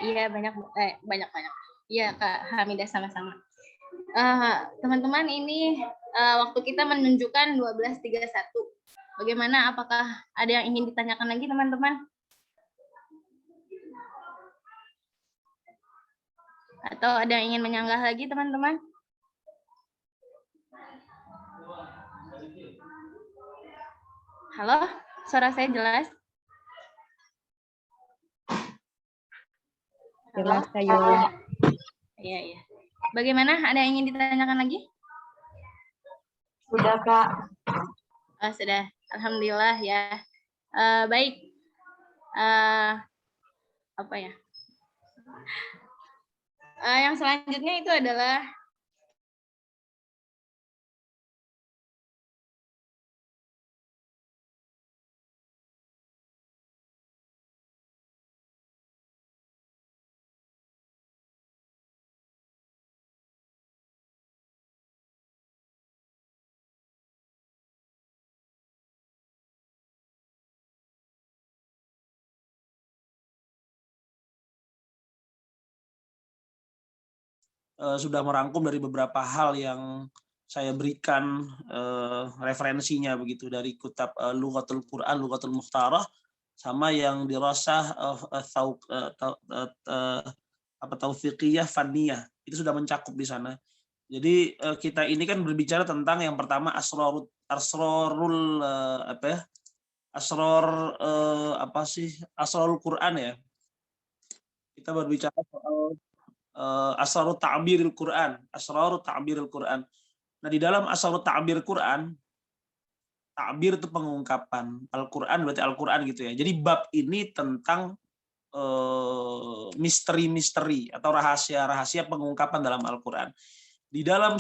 Iya banyak. Iya Kak Hamidah, sama-sama. Teman-teman, ini waktu kita menunjukkan 12.31. Bagaimana? Apakah ada yang ingin ditanyakan lagi teman-teman? Atau ada yang ingin menyanggah lagi teman-teman? Halo, suara saya jelas? Jelas, Halo? Ayu. Iya. Bagaimana? Ada yang ingin ditanyakan lagi? Sudah, Kak. Oh, sudah. Alhamdulillah ya. Baik. Apa ya? Yang selanjutnya itu adalah sudah merangkum dari beberapa hal yang saya berikan referensinya begitu dari kitab Lughatul Quran, Lughatul Mukhtarah, sama yang dirasah taufiqiyah faniyah, itu sudah mencakup di sana. Jadi kita ini kan berbicara tentang yang pertama asrarul Quran ya. Kita berbicara soal asrarut ta'biril Quran, Nah, di dalam asrarut ta'bir Quran, ta'bir itu pengungkapan, Al-Quran berarti Al-Quran gitu ya. Jadi bab ini tentang misteri-misteri atau rahasia-rahasia pengungkapan dalam Al-Quran. Di dalam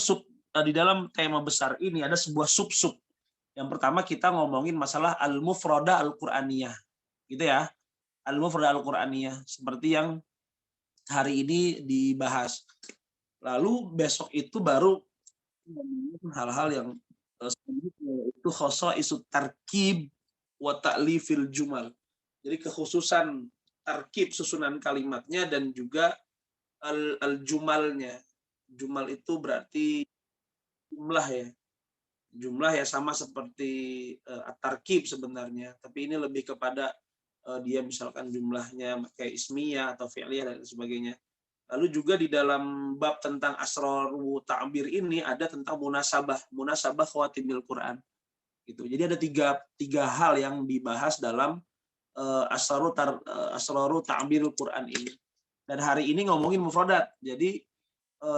tema besar ini ada sebuah sub-sub. Yang pertama kita ngomongin masalah al-mufradah al-Qur'aniyah. Gitu ya. Al-mufradah al-Qur'aniyah seperti yang hari ini dibahas. Lalu besok itu baru hal-hal yang itu khosa'isut tarkib wa ta'lifil jumal. Jadi kekhususan tarkib, susunan kalimatnya, dan juga al-jumalnya. Jumal itu berarti jumlah ya. Jumlah ya, sama seperti at-tarkib sebenarnya, tapi ini lebih kepada dia misalkan jumlahnya kayak ismiyah atau fi'liyah dan sebagainya. Lalu juga di dalam bab tentang asraru ta'bir ini ada tentang munasabah khawatimil Quran. Gitu. Jadi ada tiga hal yang dibahas dalam asraru ta'birul Quran ini. Dan hari ini ngomongin mufradat. Jadi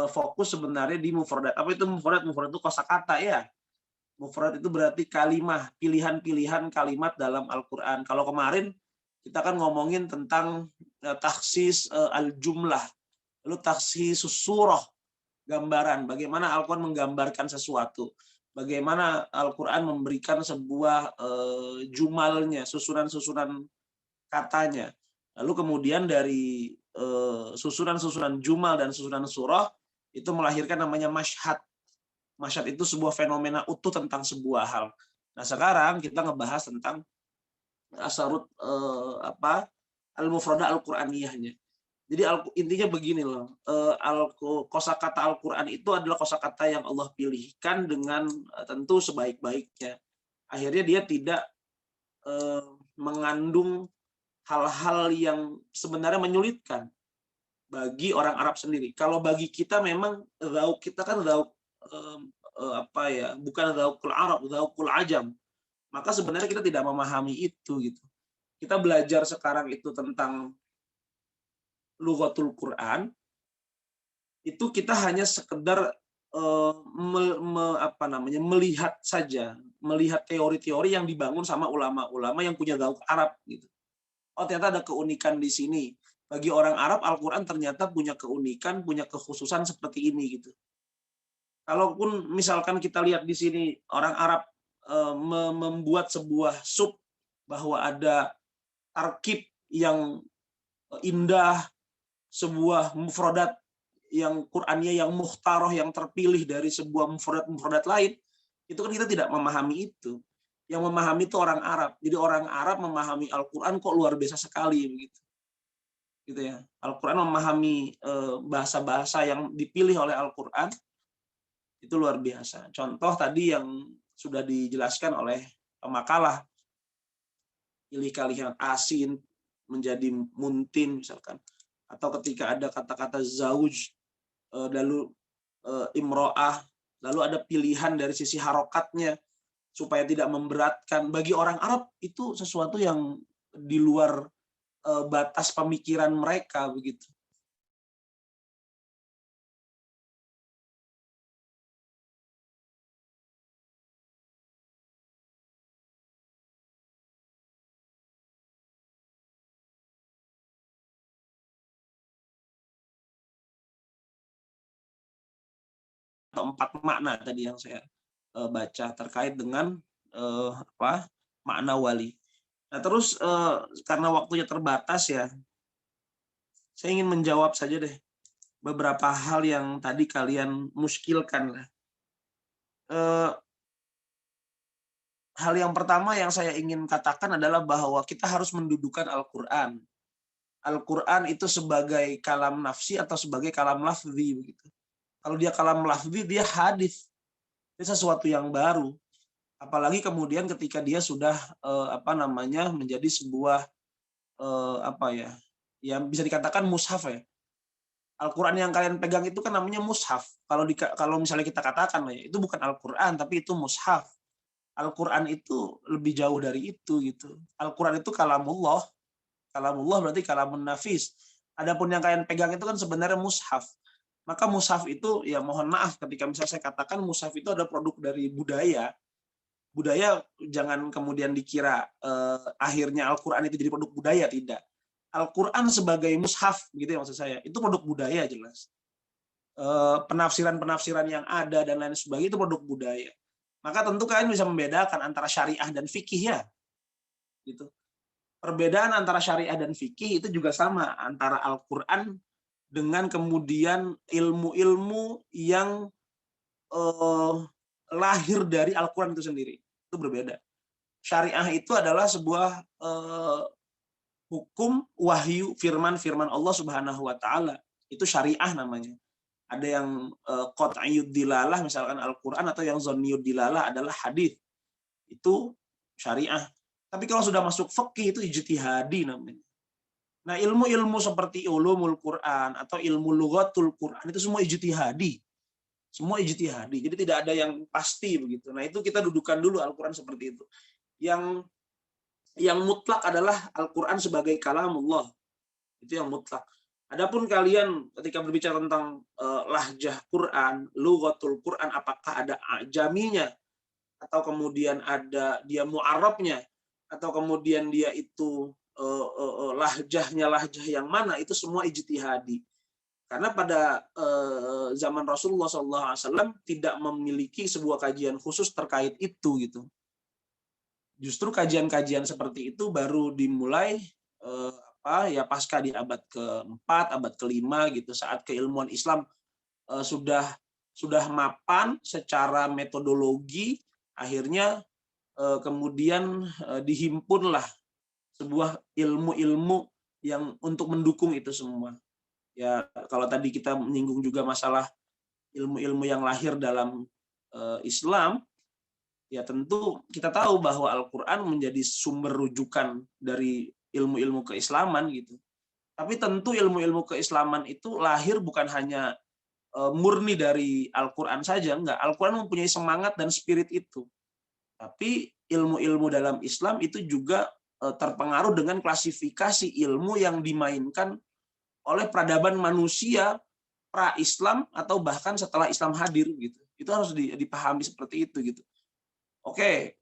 fokus sebenarnya di mufradat. Apa itu mufradat? Mufradat itu kosakata ya. Mufrad itu berarti kalimah, pilihan-pilihan kalimat dalam Al-Quran. Kalau kemarin kita kan ngomongin tentang taksis al-jumlah, lalu taksis surah, gambaran, bagaimana Al-Quran menggambarkan sesuatu, bagaimana Al-Quran memberikan sebuah jumalnya, susunan-susunan katanya. Lalu kemudian dari susunan-susunan jumal dan susunan surah itu melahirkan namanya masyhad. Masyhad itu sebuah fenomena utuh tentang sebuah hal. Nah, sekarang kita ngebahas tentang asarut al-mufradah al-Qur'aniyahnya. Jadi intinya begini loh, kosakata Al-Quran itu adalah kosakata yang Allah pilihkan dengan tentu sebaik-baiknya. Akhirnya dia tidak mengandung hal-hal yang sebenarnya menyulitkan bagi orang Arab sendiri. Kalau bagi kita memang rauk kita kan rauk bukan raukul Arab, raukul Ajam. Maka sebenarnya kita tidak memahami itu gitu. Kita belajar sekarang itu tentang lughatul Quran, itu kita hanya sekedar melihat saja, melihat teori-teori yang dibangun sama ulama-ulama yang punya rauk Arab gitu. Oh, ternyata ada keunikan di sini. bagi orang Arab Al-Quran ternyata punya keunikan, punya kekhususan seperti ini gitu. Kalaupun misalkan kita lihat di sini orang Arab membuat sebuah sub bahwa ada tarkib yang indah, sebuah mufradat yang Qur'annya yang mukhtaroh, yang terpilih dari sebuah mufradat lain, itu kan kita tidak memahami itu. Yang memahami itu orang Arab. Jadi orang Arab memahami Al-Quran kok luar biasa sekali begitu. Gitu ya. Al-Quran memahami bahasa-bahasa yang dipilih oleh Al-Quran itu luar biasa. Contoh tadi yang sudah dijelaskan oleh pemakalah, pilih kalimat asin menjadi muntin misalkan, atau ketika ada kata-kata zauj lalu imro'ah, lalu ada pilihan dari sisi harokatnya supaya tidak memberatkan. Bagi orang Arab itu sesuatu yang di luar batas pemikiran mereka begitu. Atau 4 makna tadi yang saya baca terkait dengan makna wali. Nah, terus karena waktunya terbatas ya, saya ingin menjawab saja deh beberapa hal yang tadi kalian muskilkan lah. Hal yang pertama yang saya ingin katakan adalah bahwa kita harus mendudukan Al-Quran. Al-Quran itu sebagai kalam nafsi atau sebagai kalam lafzi begitu. Kalau dia kalam lafzi, dia hadis. Itu sesuatu yang baru. Apalagi kemudian ketika dia sudah menjadi sebuah yang bisa dikatakan mushaf ya. Al-Quran yang kalian pegang itu kan namanya mushaf. Kalau misalnya kita katakan ya, itu bukan Al-Quran tapi itu mushaf. Al-Quran itu lebih jauh dari itu gitu. Al-Quran itu kalamullah. Kalamullah berarti kalamun nafis. Adapun yang kalian pegang itu kan sebenarnya mushaf. Maka mushaf itu, ya mohon maaf ketika misalnya saya katakan mushaf itu ada produk dari budaya. Budaya jangan kemudian dikira akhirnya Al-Quran itu jadi produk budaya, tidak. Al-Quran sebagai mushaf, gitu ya maksud saya, itu produk budaya jelas. Penafsiran-penafsiran yang ada dan lain sebagainya itu produk budaya. Maka tentu kalian bisa membedakan antara syariah dan fikih ya. Gitu. Perbedaan antara syariah dan fikih itu juga sama antara Al-Quran dengan kemudian ilmu-ilmu yang lahir dari Al-Quran itu sendiri. Itu berbeda. Syariah itu adalah sebuah hukum wahyu firman Allah Subhanahu wa taala. Itu syariah namanya. Ada yang qat'iyud dilalah misalkan Al-Quran, atau yang zanniyud dilalah adalah hadis. Itu syariah. Tapi kalau sudah masuk fikih itu ijtihadi namanya. Nah, ilmu-ilmu seperti ulumul Quran atau ilmu lughatul Quran itu semua ijtihadi. Semua ijtihadi. Jadi tidak ada yang pasti begitu. Nah, itu kita dudukan dulu Al-Quran seperti itu. Yang mutlak adalah Al-Quran sebagai kalamullah. Itu yang mutlak. Adapun kalian ketika berbicara tentang lahjah Quran, lughatul Quran, apakah ada ajaminya atau kemudian ada dia mu'arrabnya atau kemudian dia itu lahjahnya lahjah yang mana, itu semua ijtihadi. Karena pada zaman Rasulullah SAW tidak memiliki sebuah kajian khusus terkait itu gitu. Justru kajian-kajian seperti itu baru dimulai pasca di abad ke-4, abad ke-5 gitu, saat keilmuan Islam sudah mapan secara metodologi, akhirnya kemudian dihimpunlah sebuah ilmu-ilmu yang untuk mendukung itu semua. Ya, kalau tadi kita menyinggung juga masalah ilmu-ilmu yang lahir dalam Islam, ya tentu kita tahu bahwa Al-Quran menjadi sumber rujukan dari ilmu-ilmu keislaman gitu. Tapi tentu ilmu-ilmu keislaman itu lahir bukan hanya murni dari Al-Quran saja, enggak. Al-Quran mempunyai semangat dan spirit itu. Tapi ilmu-ilmu dalam Islam itu juga terpengaruh dengan klasifikasi ilmu yang dimainkan oleh peradaban manusia pra-Islam atau bahkan setelah Islam hadir gitu. Itu harus dipahami seperti itu gitu. Oke,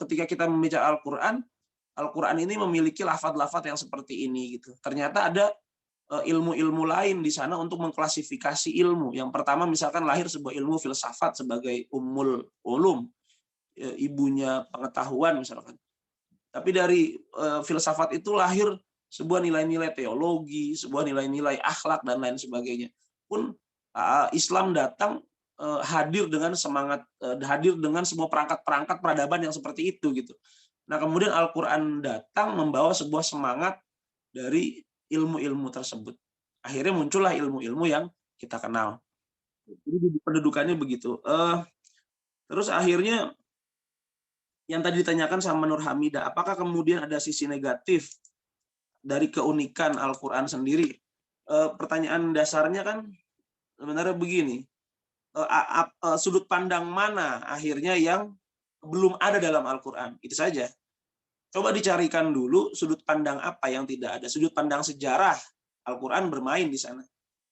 ketika kita membaca Al-Quran ini memiliki lafaz-lafaz yang seperti ini gitu. Ternyata ada ilmu-ilmu lain di sana untuk mengklasifikasi ilmu. Yang pertama misalkan lahir sebuah ilmu filsafat sebagai ummul ulum, ibunya pengetahuan misalkan. Tapi dari filsafat itu lahir sebuah nilai-nilai teologi, sebuah nilai-nilai akhlak dan lain sebagainya. Pun Islam datang hadir dengan semangat, hadir dengan semua perangkat-perangkat peradaban yang seperti itu gitu. Nah kemudian Al-Quran datang membawa sebuah semangat dari ilmu-ilmu tersebut. Akhirnya muncullah ilmu-ilmu yang kita kenal. Jadi pendudukannya begitu. Terus akhirnya yang tadi ditanyakan sama Nur Hamidah, apakah kemudian ada sisi negatif dari keunikan Al-Quran sendiri? Pertanyaan dasarnya kan sebenarnya begini, sudut pandang mana akhirnya yang belum ada dalam Al-Quran? Itu saja. Coba dicarikan dulu sudut pandang apa yang tidak ada. Sudut pandang sejarah, Al-Quran bermain di sana.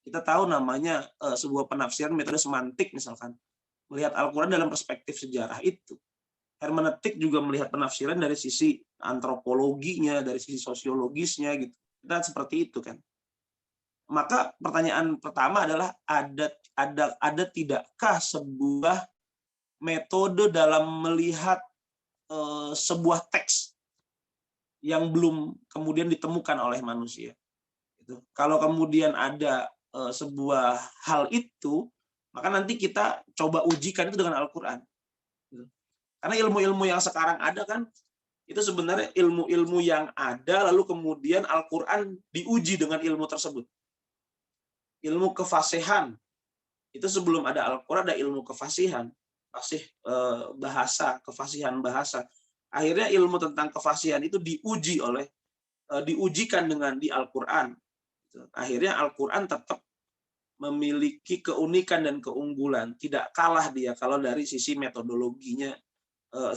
Kita tahu namanya sebuah penafsiran metode semantik misalkan. Melihat Al-Quran dalam perspektif sejarah itu. Hermeneutik juga melihat penafsiran dari sisi antropologinya, dari sisi sosiologisnya gitu. Dan seperti itu kan. Maka pertanyaan pertama adalah ada tidakkah sebuah metode dalam melihat sebuah teks yang belum kemudian ditemukan oleh manusia. Gitu. Kalau kemudian ada sebuah hal itu, maka nanti kita coba ujikan itu dengan Al-Quran. Gitu. Karena ilmu-ilmu yang sekarang ada kan, itu sebenarnya ilmu-ilmu yang ada, lalu kemudian Al-Quran diuji dengan ilmu tersebut. Ilmu kefasihan, itu sebelum ada Al-Quran ada ilmu kefasihan, fasih bahasa, kefasihan bahasa. Akhirnya ilmu tentang kefasihan itu diujikan dengan di Al-Quran. Akhirnya Al-Quran tetap memiliki keunikan dan keunggulan, tidak kalah dia kalau dari sisi metodologinya,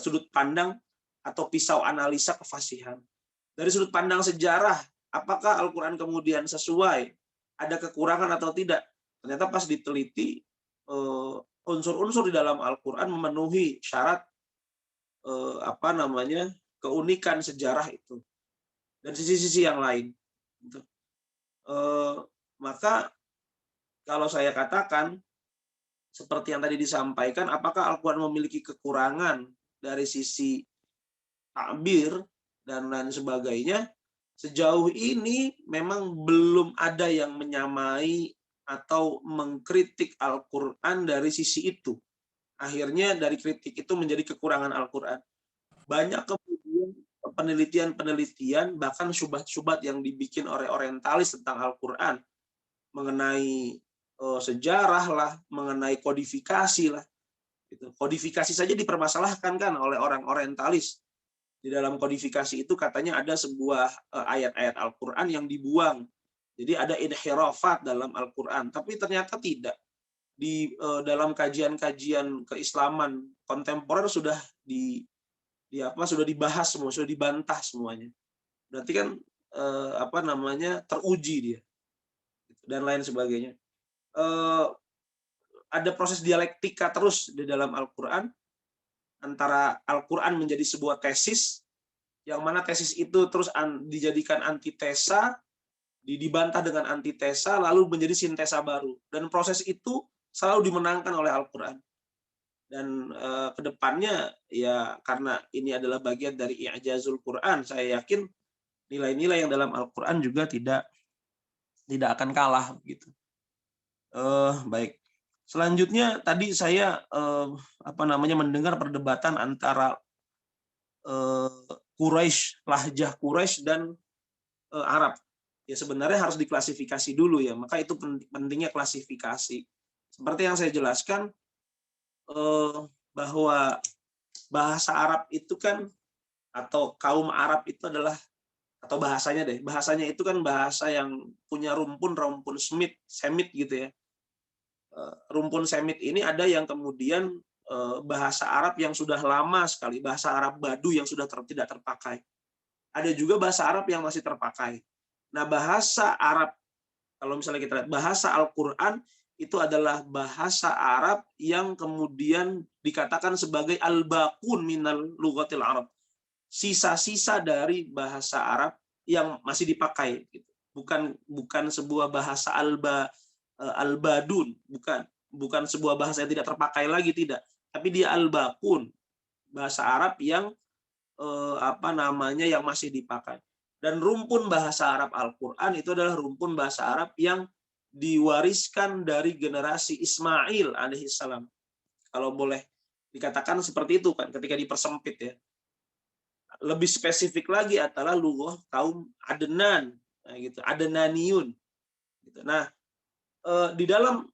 sudut pandang atau pisau analisa kefasihan. Dari sudut pandang sejarah, apakah Al-Quran kemudian sesuai, ada kekurangan atau tidak? Ternyata pas diteliti, unsur-unsur di dalam Al-Quran memenuhi syarat keunikan sejarah itu. Dan sisi-sisi yang lain. Maka kalau saya katakan, seperti yang tadi disampaikan, apakah Al-Quran memiliki kekurangan dari sisi takbir dan lain sebagainya? Sejauh ini memang belum ada yang menyamai atau mengkritik Al-Quran dari sisi itu. Akhirnya dari kritik itu menjadi kekurangan Al-Quran. Banyak kemudian penelitian-penelitian, bahkan syubhat-syubhat yang dibikin oleh orientalis tentang Al-Quran, mengenai sejarah lah, mengenai kodifikasi lah. Kodifikasi saja dipermasalahkan kan oleh orang orientalis. Di dalam kodifikasi itu katanya ada sebuah ayat-ayat Al-Quran yang dibuang. Jadi ada inhirafat dalam Al-Quran, tapi ternyata tidak. Dalam kajian-kajian keislaman kontemporer sudah sudah dibahas semua, sudah dibantah semuanya. Berarti kan teruji dia dan lain sebagainya. Ada proses dialektika terus di dalam Al-Quran, antara Al-Quran menjadi sebuah tesis, yang mana tesis itu terus dijadikan antitesa, dibantah dengan antitesa, lalu menjadi sintesa baru. Dan proses itu selalu dimenangkan oleh Al-Quran. Dan kedepannya, ya karena ini adalah bagian dari i'jazul Quran, saya yakin nilai-nilai yang dalam Al-Quran juga tidak akan kalah gitu. Baik. Selanjutnya tadi saya mendengar perdebatan antara Quraisy, lahjah Quraisy dan Arab. Ya sebenarnya harus diklasifikasi dulu ya, maka itu pentingnya klasifikasi. Seperti yang saya jelaskan, bahwa bahasa Arab itu kan, atau kaum Arab itu adalah, atau bahasanya itu kan bahasa yang punya rumpun semit gitu ya. Rumpun semit ini ada yang kemudian bahasa Arab yang sudah lama sekali, bahasa Arab Badu yang sudah tidak terpakai. Ada juga bahasa Arab yang masih terpakai. Nah, bahasa Arab, kalau misalnya kita lihat bahasa Al-Quran, itu adalah bahasa Arab yang kemudian dikatakan sebagai al-baqun minal lughatil Arab. Sisa-sisa dari bahasa Arab yang masih dipakai. bukan sebuah bahasa albadun, bukan sebuah bahasa yang tidak terpakai lagi, tidak, tapi dia albakun, bahasa Arab yang yang masih dipakai. Dan rumpun bahasa Arab Al-Qur'an itu adalah rumpun bahasa Arab yang diwariskan dari generasi Ismail alaihissalam. Kalau boleh dikatakan seperti itu kan, ketika dipersempit ya. Lebih spesifik lagi adalah lughah kaum Adnan, gitu, Adnaniyun. Gitu. Nah, di dalam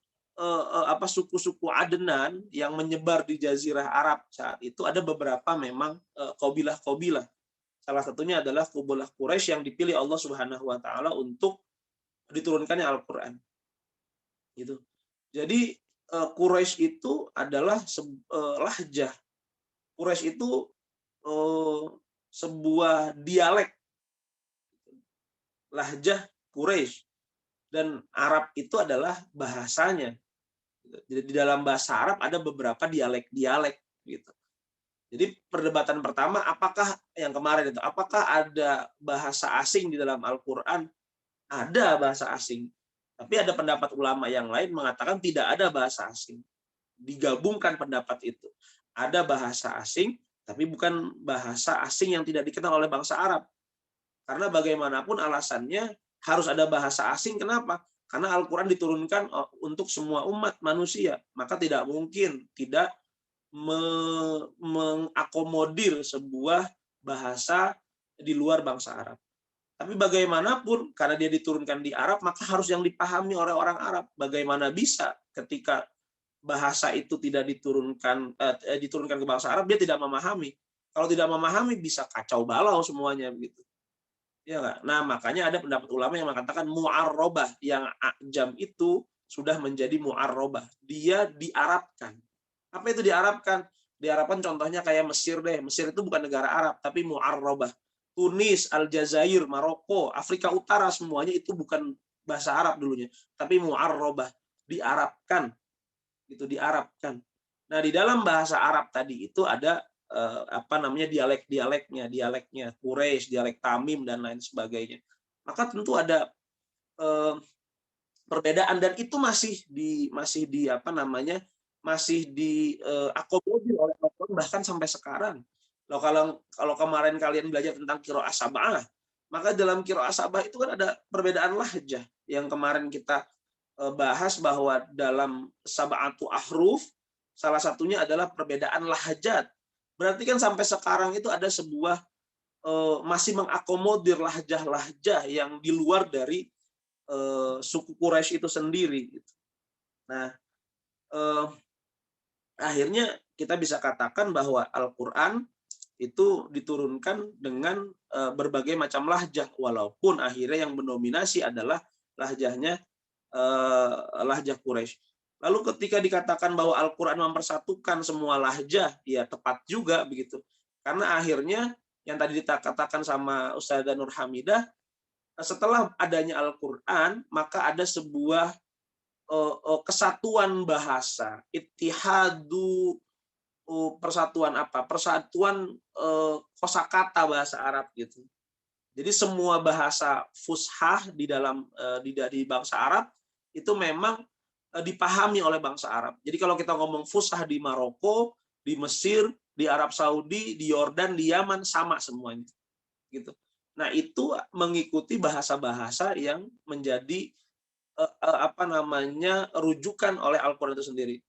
suku-suku Adnan yang menyebar di Jazirah Arab saat itu ada beberapa memang qabilah-qabilah. Salah satunya adalah qabilah Quraisy yang dipilih Allah Subhanahu wa taala untuk diturunkannya Al-Qur'an. Gitu. Jadi Quraisy itu adalah lahjah. Quraisy itu sebuah dialek, lahjah Quraisy, dan Arab itu adalah bahasanya. Jadi di dalam bahasa Arab ada beberapa dialek-dialek gitu. Jadi perdebatan pertama, apakah yang kemarin itu, apakah ada bahasa asing di dalam Al-Qur'an? Ada bahasa asing. Tapi ada pendapat ulama yang lain mengatakan tidak ada bahasa asing. Digabungkan pendapat itu. Ada bahasa asing, tapi bukan bahasa asing yang tidak dikenal oleh bangsa Arab. Karena bagaimanapun alasannya harus ada bahasa asing. Kenapa? Karena Al-Quran diturunkan untuk semua umat manusia. Maka tidak mungkin tidak mengakomodir sebuah bahasa di luar bangsa Arab. Tapi bagaimanapun, karena dia diturunkan di Arab, maka harus yang dipahami oleh orang Arab. Bagaimana bisa ketika bahasa itu tidak diturunkan ke bangsa Arab, dia tidak memahami. Kalau tidak memahami, bisa kacau balau semuanya begitu. Ya nggak? Nah, makanya ada pendapat ulama yang mengatakan mu'arrobah, yang ajam itu sudah menjadi mu'arrobah. Dia diarabkan. Apa itu diarabkan? Diarabkan contohnya kayak Mesir deh. Mesir itu bukan negara Arab, tapi mu'arrobah. Tunis, Aljazair, Maroko, Afrika Utara, semuanya itu bukan bahasa Arab dulunya, tapi mu'arrobah, diarabkan. Itu diarabkan. Nah, di dalam bahasa Arab tadi itu ada dialeknya Quraisy, dialek Tamim dan lain sebagainya. Maka tentu ada perbedaan, dan itu masih diakomodir oleh Al-Quran bahkan sampai sekarang. Kalau kemarin kalian belajar tentang qiraah sab'ah, maka dalam qiraah sab'ah itu kan ada perbedaan lahjah yang kemarin kita bahas, bahwa dalam sab'atu ahruf salah satunya adalah perbedaan lahjat. Berarti kan sampai sekarang itu ada sebuah masih mengakomodir lahjah-lahjah yang di luar dari suku Quraisy itu sendiri. Nah, akhirnya kita bisa katakan bahwa Al-Quran itu diturunkan dengan berbagai macam lahjah, walaupun akhirnya yang mendominasi adalah lahjahnya lahjah Quraisy. Lalu ketika dikatakan bahwa Al-Quran mempersatukan semua lahjah, ya tepat juga begitu. Karena akhirnya yang tadi dikatakan sama Ustazah Nur Hamidah, setelah adanya Al-Quran, maka ada sebuah kesatuan bahasa, ittihadu, persatuan apa? Persatuan kosakata bahasa Arab gitu. Jadi semua bahasa fushah di dalam di bangsa Arab itu memang dipahami oleh bangsa Arab. Jadi kalau kita ngomong fushah di Maroko, di Mesir, di Arab Saudi, di Yordan, di Yaman, sama semuanya. Gitu. Nah, itu mengikuti bahasa-bahasa yang menjadi rujukan oleh Al-Quran itu sendiri.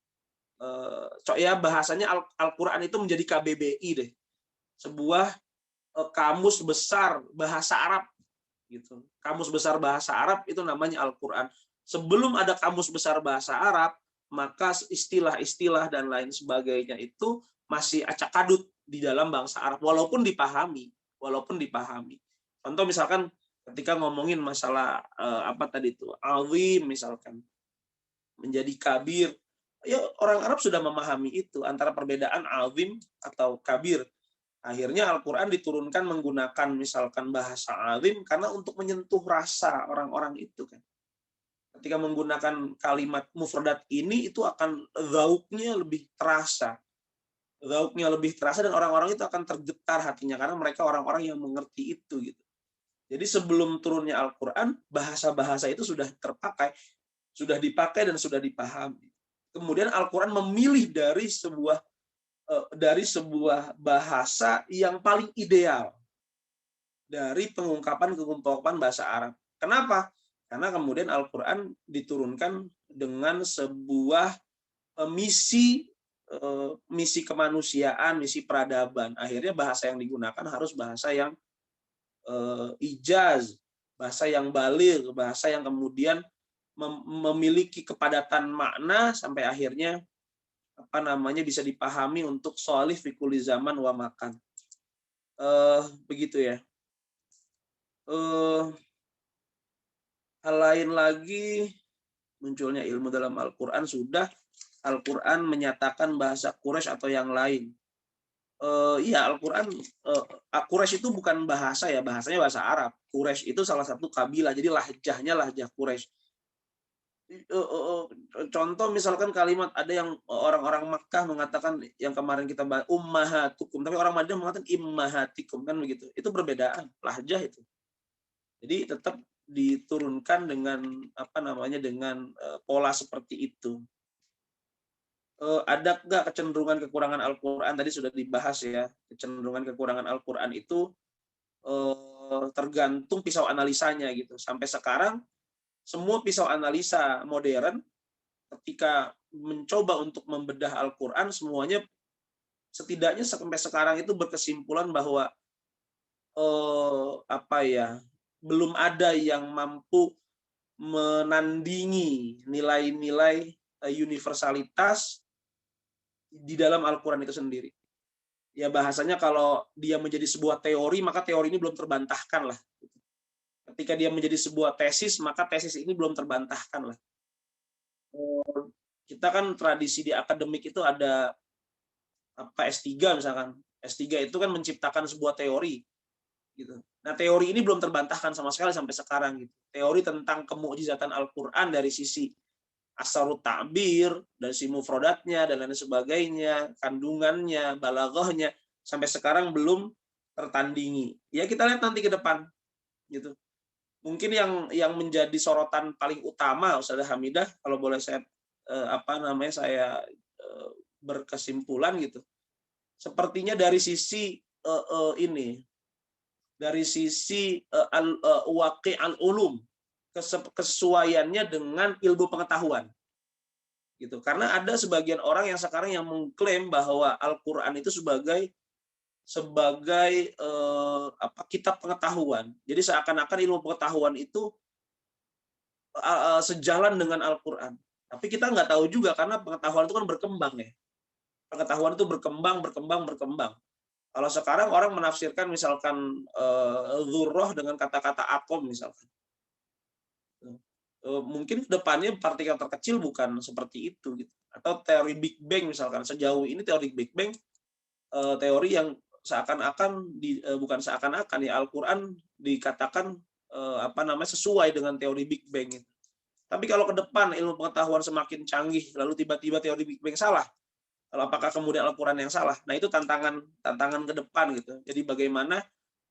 Bahasanya Al-Quran itu menjadi KBBI deh. Sebuah kamus besar bahasa Arab gitu. Kamus besar bahasa Arab itu namanya Al-Quran. Sebelum ada kamus besar bahasa Arab, maka istilah-istilah dan lain sebagainya itu masih acak-adut di dalam bangsa Arab, walaupun dipahami. Contoh misalkan ketika ngomongin masalah azim misalkan, menjadi kabir, ya orang Arab sudah memahami itu antara perbedaan azim atau kabir. Akhirnya Al-Quran diturunkan menggunakan misalkan bahasa azim karena untuk menyentuh rasa orang-orang itu kan. Ketika menggunakan kalimat mufradat ini, itu akan zauknya lebih terasa. Dan orang-orang itu akan tergetar hatinya karena mereka orang-orang yang mengerti itu gitu. Jadi sebelum turunnya Al-Quran, bahasa-bahasa itu sudah terpakai, sudah dipakai dan sudah dipahami. Kemudian Al-Quran memilih dari sebuah bahasa yang paling ideal dari pengungkapan bahasa Arab. Kenapa? Karena kemudian Al-Quran diturunkan dengan sebuah misi kemanusiaan, misi peradaban. Akhirnya bahasa yang digunakan harus bahasa yang ijaz, bahasa yang baligh, bahasa yang kemudian memiliki kepadatan makna sampai akhirnya bisa dipahami untuk sholih fi kulli zaman wa makan. Begitu ya. Hal lain lagi, munculnya ilmu dalam Al-Quran, sudah Al-Quran menyatakan bahasa Quraisy atau yang lain. Iya, Al-Quran, Quraisy itu bukan bahasa ya, bahasanya bahasa Arab. Quraisy itu salah satu kabilah, jadi lahjahnya lahjah Quraisy. Contoh misalkan kalimat, ada yang orang-orang Makkah mengatakan, yang kemarin kita bahas, ummahatukum, tapi orang Madinah mengatakan immahatikum, kan begitu. Itu perbedaan lahjah itu. Jadi tetap diturunkan dengan dengan pola seperti itu. Ada nggak kecenderungan kekurangan Al-Quran? Tadi sudah dibahas ya, kecenderungan kekurangan Al-Quran itu tergantung pisau analisanya gitu. Sampai sekarang semua pisau analisa modern ketika mencoba untuk membedah Al-Quran, semuanya setidaknya sampai sekarang itu berkesimpulan bahwa belum ada yang mampu menandingi nilai-nilai universalitas di dalam Al-Quran itu sendiri. Ya bahasanya kalau dia menjadi sebuah teori, maka teori ini belum terbantahkan lah. Ketika dia menjadi sebuah tesis, maka tesis ini belum terbantahkan lah. Kita kan tradisi di akademik itu ada S3 misalkan. S3 itu kan menciptakan sebuah teori. Gitu. Nah, teori ini belum terbantahkan sama sekali sampai sekarang. Gitu. Teori tentang kemukjizatan Al-Quran dari sisi asarut ta'bir, dari sisi mufradatnya, dan lain sebagainya, kandungannya, balaghahnya, sampai sekarang belum tertandingi. Ya kita lihat nanti ke depan. Gitu. Mungkin yang menjadi sorotan paling utama, Ustazah Hamidah, kalau boleh saya berkesimpulan gitu. Sepertinya dari sisi dari sisi waqi' al-ulum, kesesuaiannya dengan ilmu pengetahuan. Gitu. Karena ada sebagian orang yang sekarang yang mengklaim bahwa Al-Qur'an itu sebagai kitab pengetahuan. Jadi seakan-akan ilmu pengetahuan itu sejalan dengan Al-Qur'an. Tapi kita nggak tahu juga karena pengetahuan itu kan berkembang ya. Pengetahuan itu berkembang. Kalau sekarang orang menafsirkan misalkan dzurrah dengan kata-kata atom misalkan. Mungkin depannya partikel terkecil bukan seperti itu gitu. Atau teori Big Bang misalkan. Sejauh ini teori Big Bang teori yang seakan-akan bukan seakan-akan ya, Al-Qur'an dikatakan sesuai dengan teori Big Bang gitu. Tapi kalau ke depan ilmu pengetahuan semakin canggih lalu tiba-tiba teori Big Bang salah, kalau apakah kemudian Al-Qur'an yang salah? Nah, itu tantangan ke depan gitu. Jadi bagaimana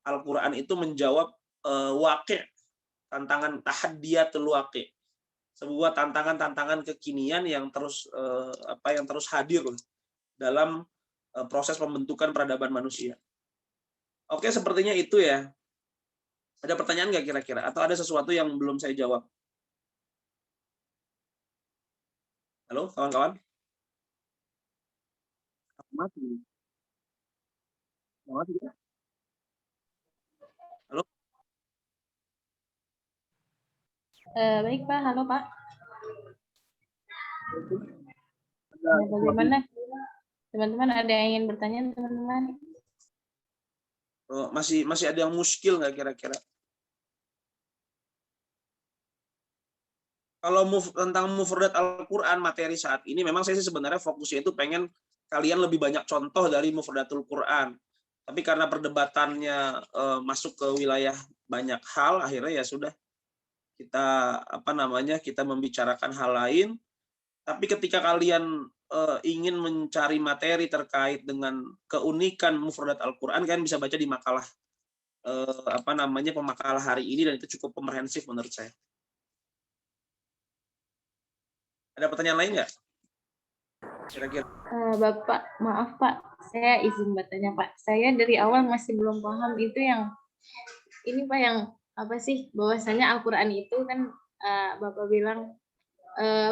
Al-Qur'an itu menjawab waqi', tantangan tahaddiyatul waqi'. Sebuah tantangan kekinian yang terus hadir dalam proses pembentukan peradaban manusia. Oke, sepertinya itu ya. Ada pertanyaan nggak kira-kira? Atau ada sesuatu yang belum saya jawab? Halo, kawan-kawan? Mati. Halo? Baik Pak, halo Pak. Bagaimana? Teman-teman ada yang ingin bertanya, teman-teman? Masih ada yang muskil nggak kira-kira? Kalau tentang mufradat Al-Quran, materi saat ini, memang saya sih sebenarnya fokusnya itu pengen kalian lebih banyak contoh dari mufradatul Quran. Tapi karena perdebatannya masuk ke wilayah banyak hal, akhirnya ya sudah kita membicarakan hal lain. Tapi ketika kalian ingin mencari materi terkait dengan keunikan mufradat Al-Quran, kalian bisa baca di makalah pemakalah hari ini, dan itu cukup komprehensif menurut saya. Ada pertanyaan lain nggak? Kira-kira. Bapak, maaf Pak, saya izin bertanya Pak. Saya dari awal masih belum paham itu yang ini Pak, yang apa sih, bahwasanya Al-Quran itu kan Bapak bilang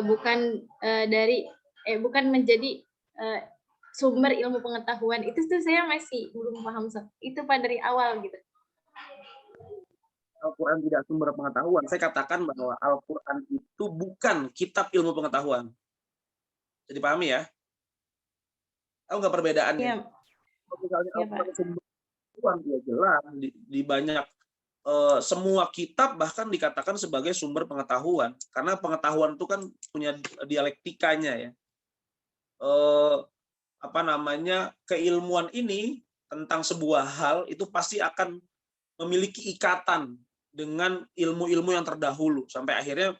bukan bukan menjadi sumber ilmu pengetahuan. Itu tuh saya masih belum paham itu Pak dari awal gitu. Al-Quran tidak sumber pengetahuan. Saya katakan bahwa Al-Quran itu bukan kitab ilmu pengetahuan. Jadi pahami ya? Tahu nggak perbedaannya? Iya. Misalnya Iya, Al-Quran Pak. sumber pengetahuan, ya jelas di banyak semua kitab bahkan dikatakan sebagai sumber pengetahuan, karena pengetahuan itu kan punya dialektikanya ya. Keilmuan ini tentang sebuah hal itu pasti akan memiliki ikatan dengan ilmu-ilmu yang terdahulu sampai akhirnya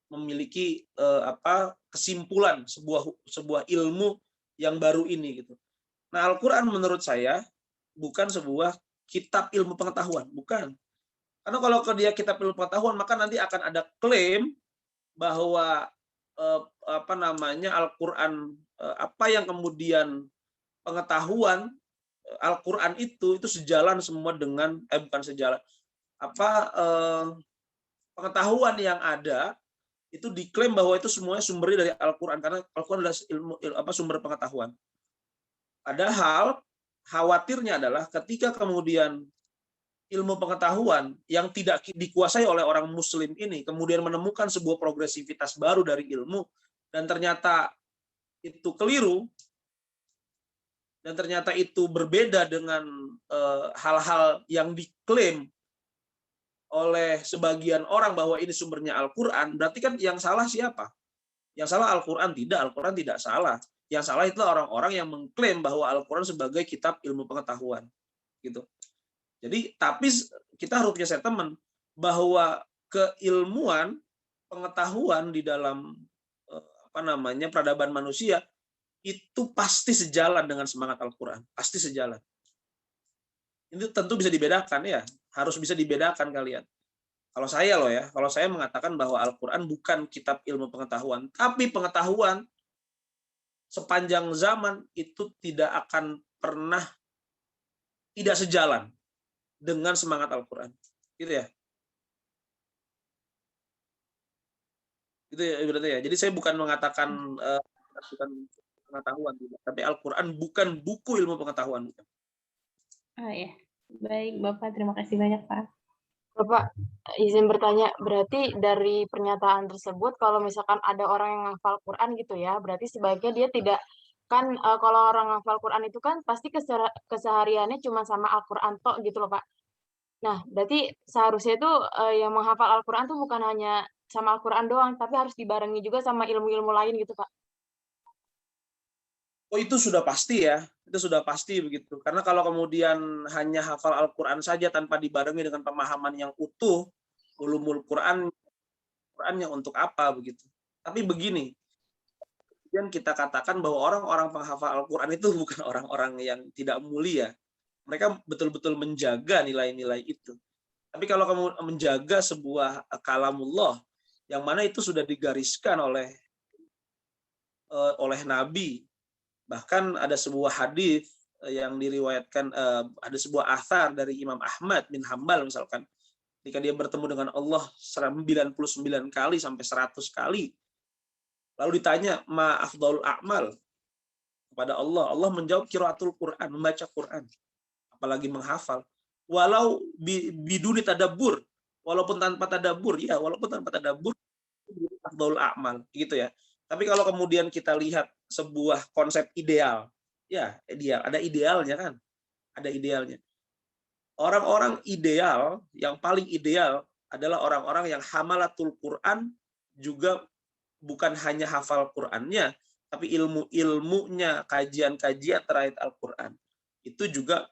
memiliki kesimpulan sebuah ilmu yang baru ini gitu. Nah, Al-Qur'an menurut saya bukan sebuah kitab ilmu pengetahuan, bukan. Karena kalau dia kitab ilmu pengetahuan, maka nanti akan ada klaim bahwa Al-Qur'an apa yang kemudian pengetahuan Al-Qur'an itu sejalan semua dengan bukan sejalan. Pengetahuan yang ada itu diklaim bahwa itu semuanya sumbernya dari Al-Qur'an, karena Al-Qur'an adalah sumber pengetahuan. Padahal khawatirnya adalah ketika kemudian ilmu pengetahuan yang tidak dikuasai oleh orang muslim ini kemudian menemukan sebuah progresivitas baru dari ilmu, dan ternyata itu keliru, dan ternyata itu berbeda dengan hal-hal yang diklaim oleh sebagian orang bahwa ini sumbernya Al-Quran, berarti kan yang salah siapa? Yang salah Al-Quran? Tidak, Al-Quran tidak salah. Yang salah itu orang-orang yang mengklaim bahwa Al-Quran sebagai kitab ilmu pengetahuan. Gitu. Jadi, tapi kita harus punya statement bahwa keilmuan, pengetahuan di dalam peradaban manusia itu pasti sejalan dengan semangat Al-Quran. Pasti sejalan. Itu tentu bisa dibedakan ya. Harus bisa dibedakan kalian. Kalau saya mengatakan bahwa Al-Quran bukan kitab ilmu pengetahuan, tapi pengetahuan sepanjang zaman itu tidak akan pernah tidak sejalan dengan semangat Al-Quran. Gitu ya. Gitu ya berarti ya. Jadi saya bukan mengatakan bukan pengetahuan, tapi Al-Quran bukan buku ilmu pengetahuan. Oh ya. Baik, Bapak. Terima kasih banyak, Pak. Bapak, izin bertanya, berarti dari pernyataan tersebut, kalau misalkan ada orang yang hafal Quran gitu ya, berarti sebaiknya dia tidak, kan kalau orang hafal Quran itu kan pasti kesehariannya cuma sama Al-Quran tok gitu loh, Pak. Nah, berarti seharusnya itu yang menghafal Al-Quran tuh bukan hanya sama Al-Quran doang, tapi harus dibarengi juga sama ilmu-ilmu lain gitu, Pak. Oh, itu sudah pasti ya. Itu sudah pasti begitu. Karena kalau kemudian hanya hafal Al-Quran saja tanpa dibarengi dengan pemahaman yang utuh, ulumul Qurannya untuk apa begitu. Tapi begini, kemudian kita katakan bahwa orang-orang penghafal Al-Quran itu bukan orang-orang yang tidak mulia. Mereka betul-betul menjaga nilai-nilai itu. Tapi kalau kamu menjaga sebuah kalamullah, yang mana itu sudah digariskan oleh Nabi, bahkan ada sebuah hadis yang diriwayatkan, ada sebuah athar dari Imam Ahmad bin Hambal misalkan, ketika dia bertemu dengan Allah 99 kali sampai 100 kali, lalu ditanya ma afdhalul a'mal kepada Allah, Allah menjawab qiraatul Quran, membaca Quran, apalagi menghafal, walau biduni tadabbur, walaupun tanpa tadabbur, ya walaupun tanpa tadabbur afdhalul a'mal gitu ya. Tapi kalau kemudian kita lihat sebuah konsep ideal, ya ideal, ada idealnya kan, ada idealnya. Orang-orang ideal, yang paling ideal adalah orang-orang yang hamalatul Quran, juga bukan hanya hafal Qurannya, tapi ilmu-ilmunya, kajian-kajian terkait Al-Quran itu juga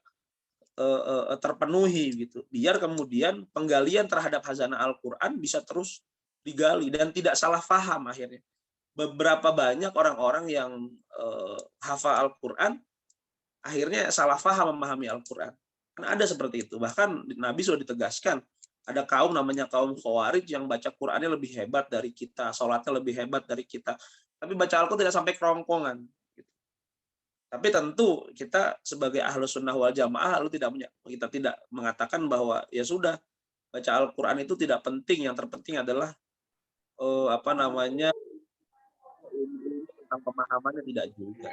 terpenuhi gitu. Biar kemudian penggalian terhadap khazanah Al-Quran bisa terus digali dan tidak salah paham akhirnya. Beberapa banyak orang-orang yang hafal Al-Quran akhirnya salah paham memahami Al-Quran. Kan ada seperti itu. Bahkan Nabi sudah ditegaskan, ada kaum namanya kaum Khawarij yang baca Qur'annya lebih hebat dari kita, sholatnya lebih hebat dari kita. Tapi baca Al-Quran tidak sampai kerongkongan. Tapi tentu kita sebagai Ahlus Sunnah wal Jamaah lalu kita tidak mengatakan bahwa ya sudah, baca Al-Quran itu tidak penting, yang terpenting adalah tentang pemahamannya, tidak juga.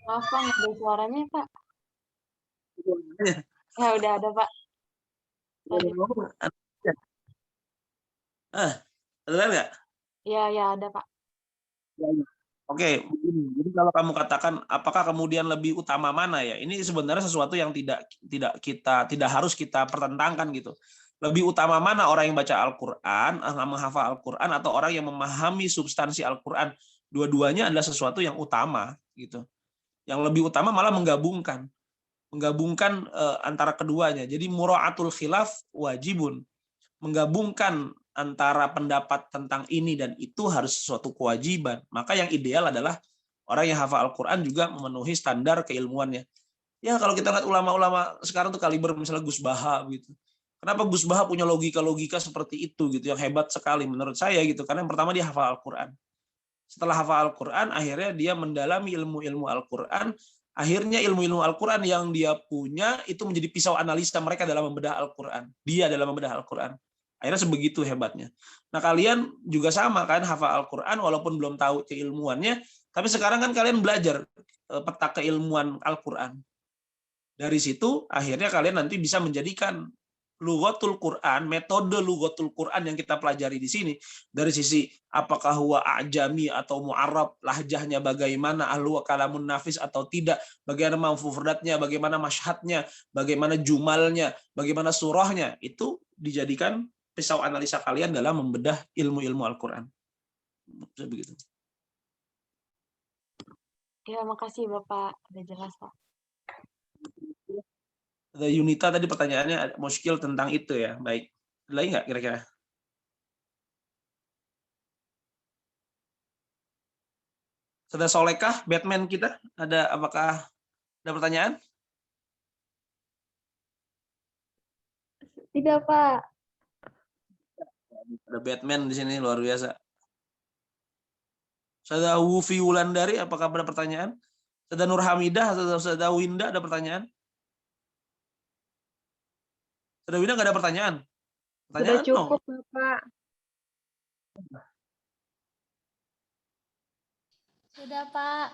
Maaf Pak, nggak ada suaranya Pak. Ya udah ada Pak. Ada nggak? Ya ada Pak. Oke, jadi kalau kamu katakan apakah kemudian lebih utama mana ya? Ini sebenarnya sesuatu yang tidak harus kita pertentangkan gitu. Lebih utama mana orang yang baca Al-Qur'an, menghafal Al-Qur'an, atau orang yang memahami substansi Al-Qur'an? Dua-duanya adalah sesuatu yang utama gitu. Yang lebih utama malah menggabungkan antara keduanya. Jadi mura'atul khilaf wajibun. Menggabungkan antara pendapat tentang ini dan itu harus suatu kewajiban. Maka yang ideal adalah orang yang hafal Al-Quran juga memenuhi standar keilmuannya. Ya kalau kita lihat ulama-ulama sekarang tuh kaliber misalnya Gus Baha gitu. Kenapa Gus Baha punya logika-logika seperti itu gitu yang hebat sekali menurut saya gitu. Karena yang pertama dia hafal Al-Quran. Setelah hafal Al-Quran akhirnya dia mendalami ilmu-ilmu Al-Quran. Akhirnya ilmu-ilmu Al-Quran yang dia punya itu menjadi pisau analisa mereka dalam membedah Al-Quran. Dia dalam membedah Al-Quran. Akhirnya sebegitu hebatnya. Nah kalian juga sama kan, hafal Al-Quran walaupun belum tahu keilmuannya, tapi sekarang kan kalian belajar peta keilmuan Al-Quran. Dari situ akhirnya kalian nanti bisa menjadikan lughatul Quran, metode lughatul Quran yang kita pelajari di sini, dari sisi apakah huwa a'jami atau mu'arrab, lahjahnya bagaimana, ahlu kalamun nafis atau tidak, bagaimana mufradatnya, bagaimana masyhadnya, bagaimana jumalnya, bagaimana surahnya, itu dijadikan pisau analisa kalian dalam membedah ilmu-ilmu Al-Quran. Begitu. Ya, makasih Bapak. Udah jelas, Pak. Ada Yunita tadi pertanyaannya muskil tentang itu ya. Baik. Ada lagi nggak kira-kira? Sudah solekah Batman kita? Apakah ada pertanyaan? Tidak, Pak. Ada Batman di sini luar biasa. Saudara Wufi Wulandari, apakah ada pertanyaan? Saudara Nur Hamidah, saudara Winda ada pertanyaan? Saudara Winda nggak ada pertanyaan? Sudah cukup, Bapak. Sudah, Pak.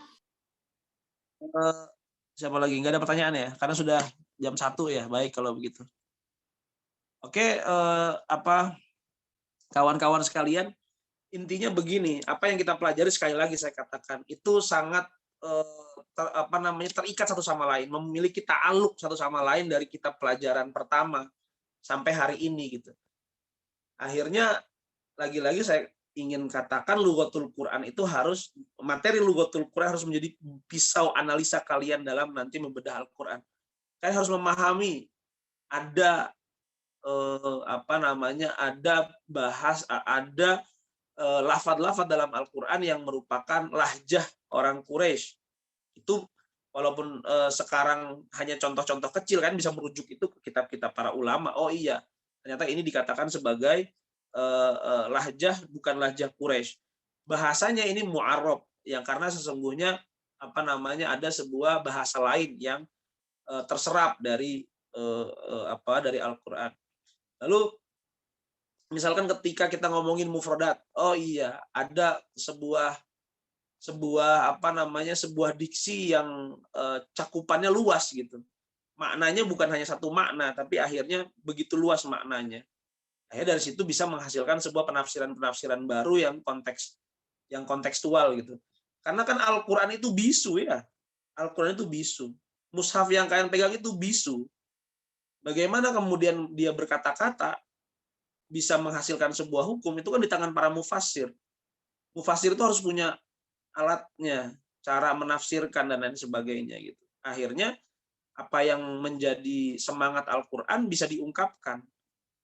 Siapa lagi? Nggak ada pertanyaan ya? Karena sudah jam 1 ya. Baik kalau begitu. Oke, kawan-kawan sekalian, intinya begini, apa yang kita pelajari sekali lagi saya katakan itu sangat terikat satu sama lain, memiliki ta'aluk satu sama lain dari kitab pelajaran pertama sampai hari ini gitu. Akhirnya lagi-lagi saya ingin katakan lughatul Quran itu materi lughatul Quran harus menjadi pisau analisa kalian dalam nanti membedah Al-Quran. Kalian harus memahami ada ada lafaz-lafaz dalam Al-Quran yang merupakan lahjah orang Quraisy. Itu walaupun sekarang hanya contoh-contoh kecil kan bisa merujuk itu ke kitab-kitab para ulama. Oh iya, ternyata ini dikatakan sebagai lahjah, bukan lahjah Quraisy. Bahasanya ini mu'arrab, yang karena sesungguhnya ada sebuah bahasa lain yang terserap dari Al-Quran. Lalu misalkan ketika kita ngomongin mufradat, oh iya, ada sebuah diksi yang cakupannya luas gitu. Maknanya bukan hanya satu makna, tapi akhirnya begitu luas maknanya. Akhirnya dari situ bisa menghasilkan sebuah penafsiran baru yang kontekstual gitu. Karena kan Al-Qur'an itu bisu ya. Al-Qur'an itu bisu. Mushaf yang kalian pegang itu bisu. Bagaimana kemudian dia berkata-kata bisa menghasilkan sebuah hukum, itu kan di tangan para mufassir. Mufassir itu harus punya alatnya, cara menafsirkan dan lain sebagainya gitu. Akhirnya apa yang menjadi semangat Al-Qur'an bisa diungkapkan,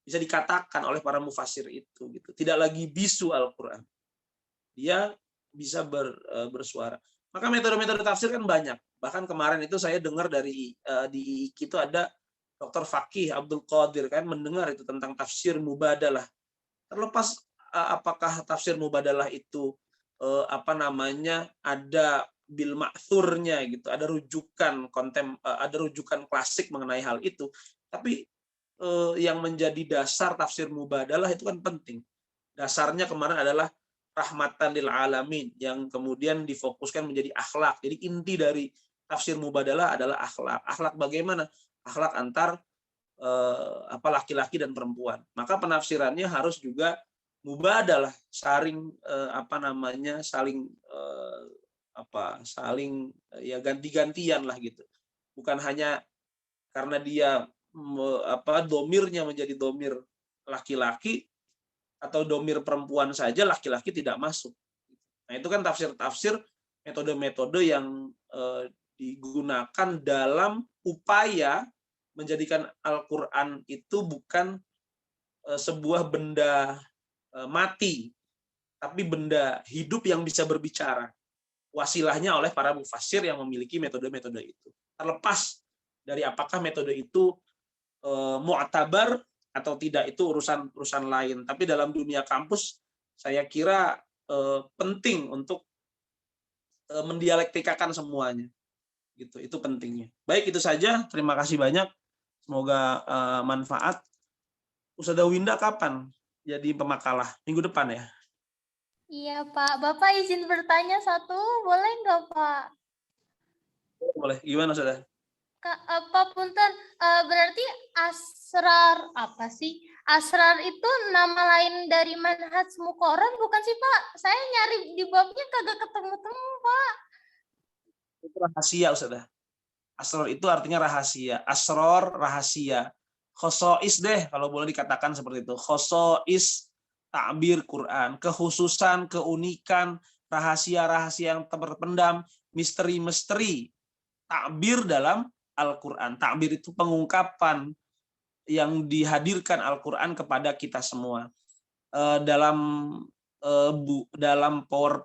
bisa dikatakan oleh para mufassir itu gitu. Tidak lagi bisu Al-Qur'an. Dia bisa bersuara. Maka metode-metode tafsir kan banyak. Bahkan kemarin itu saya dengar dari di IIK itu ada Dr. Fakih Abdul Qadir kan mendengar itu tentang tafsir mubadalah. Terlepas apakah tafsir mubadalah itu ada bil ma'thurnya gitu, ada rujukan ada rujukan klasik mengenai hal itu. Tapi yang menjadi dasar tafsir mubadalah itu kan penting. Dasarnya kemarin adalah rahmatan lil alamin yang kemudian difokuskan menjadi akhlak. Jadi inti dari tafsir mubadalah adalah akhlak. Akhlak bagaimana? Akhlak antar laki-laki dan perempuan. Maka penafsirannya harus juga mubadalah, saling ya ganti-gantian lah gitu. Bukan hanya karena dia domirnya menjadi domir laki-laki atau domir perempuan saja, laki-laki tidak masuk. Nah, itu kan tafsir-tafsir metode-metode yang digunakan dalam upaya menjadikan Al-Qur'an itu bukan sebuah benda mati, tapi benda hidup yang bisa berbicara. Wasilahnya oleh para mufassir yang memiliki metode-metode itu. Terlepas dari apakah metode itu mu'tabar atau tidak, itu urusan lain. Tapi dalam dunia kampus saya kira penting untuk mendialektikakan semuanya. Gitu, itu pentingnya. Baik, itu saja. Terima kasih banyak. Semoga manfaat. Ustazah Winda kapan jadi pemakalah? Minggu depan ya? Iya Pak, Bapak izin bertanya satu, boleh nggak Pak? Boleh. Gimana Ustazah? Pak Punten, berarti asrar apa sih? Asrar itu nama lain dari manhaj muqarrar bukan sih Pak? Saya nyari di babnya kagak ketemu-temu Pak. Itu rahasia Ustazah. Asrar itu artinya rahasia. Asror rahasia. Khosois deh kalau boleh dikatakan seperti itu. Khosois takbir Quran, kekhususan, keunikan, rahasia-rahasia yang terpendam, misteri-misteri takbir dalam Al-Quran. Takbir itu pengungkapan yang dihadirkan Al-Quran kepada kita semua. Dalam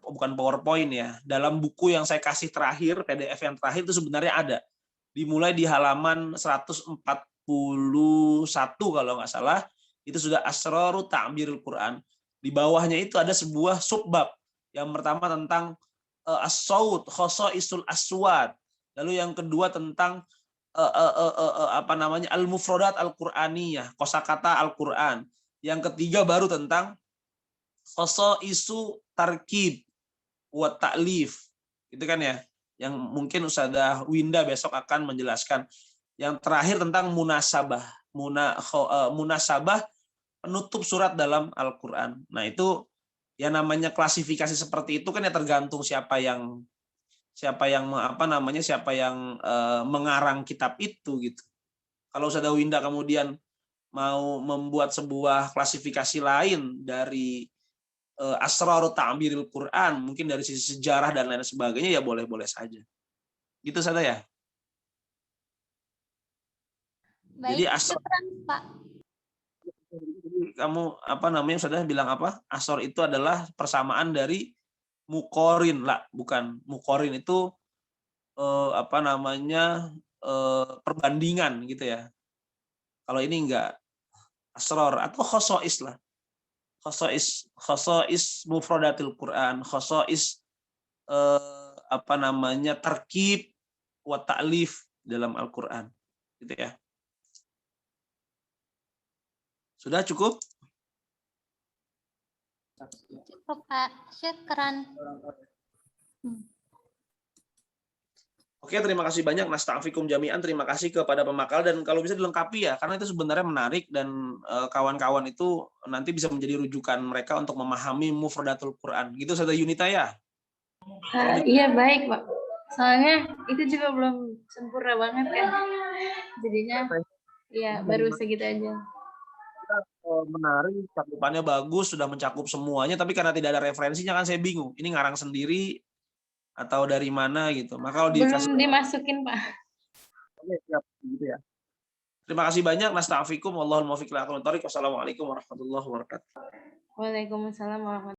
bukan PowerPoint ya, dalam buku yang saya kasih terakhir, PDF yang terakhir itu sebenarnya ada. Dimulai di halaman 141 kalau nggak salah, itu sudah asraru ta'birul Quran. Di bawahnya itu ada sebuah subbab. Yang pertama tentang as-saut, khosaisul aswat. Lalu yang kedua tentang al-mufradat al-Qur'aniyah, kosakata Al-Qur'an. Yang ketiga baru tentang khosaisu tarkib wa ta'lif. Gitu kan ya? Yang mungkin Ustazah Winda besok akan menjelaskan. Yang terakhir tentang munasabah. Munasabah penutup surat dalam Al-Quran. Nah itu ya namanya klasifikasi seperti itu kan ya tergantung siapa yang mengarang kitab itu gitu. Kalau Ustazah Winda kemudian mau membuat sebuah klasifikasi lain dari asrarut ta'biril Quran, mungkin dari sisi sejarah dan lain sebagainya, ya boleh-boleh saja. Gitu saja ya. Baik, Jadi Pak. Kamu sudah bilang apa? Asor itu adalah persamaan dari mukorin lah, bukan mukorin itu perbandingan gitu ya. Kalau ini enggak, asror atau khosois lah. Khosois mufradatil Quran, khosois tarkib wa ta'lif dalam Al-Quran gitu ya. Sudah cukup? Cukup Pak, syukran. Oke, terima kasih banyak Nasta'fikum jami'an. Terima kasih kepada pemakal dan kalau bisa dilengkapi ya, karena itu sebenarnya menarik dan kawan-kawan itu nanti bisa menjadi rujukan mereka untuk memahami mufradatul Quran. Gitu Ustazah Yunita ya? Iya baik Pak. Soalnya itu juga belum sempurna banget kan. Jadinya ya baru segitu aja. Menarik, cakupannya bagus, sudah mencakup semuanya, tapi karena tidak ada referensinya kan saya bingung. Ini ngarang sendiri atau dari mana gitu. Maka kalau dikasih belum dimasukin Pak. Oke, siap gitu ya. Terima kasih banyak. Nasta'fikum wallahul muwaffiq ila aqwamit thoriq. Wassalamualaikum warahmatullahi wabarakatuh. Waalaikumsalam warahmatullahi wabarakatuh.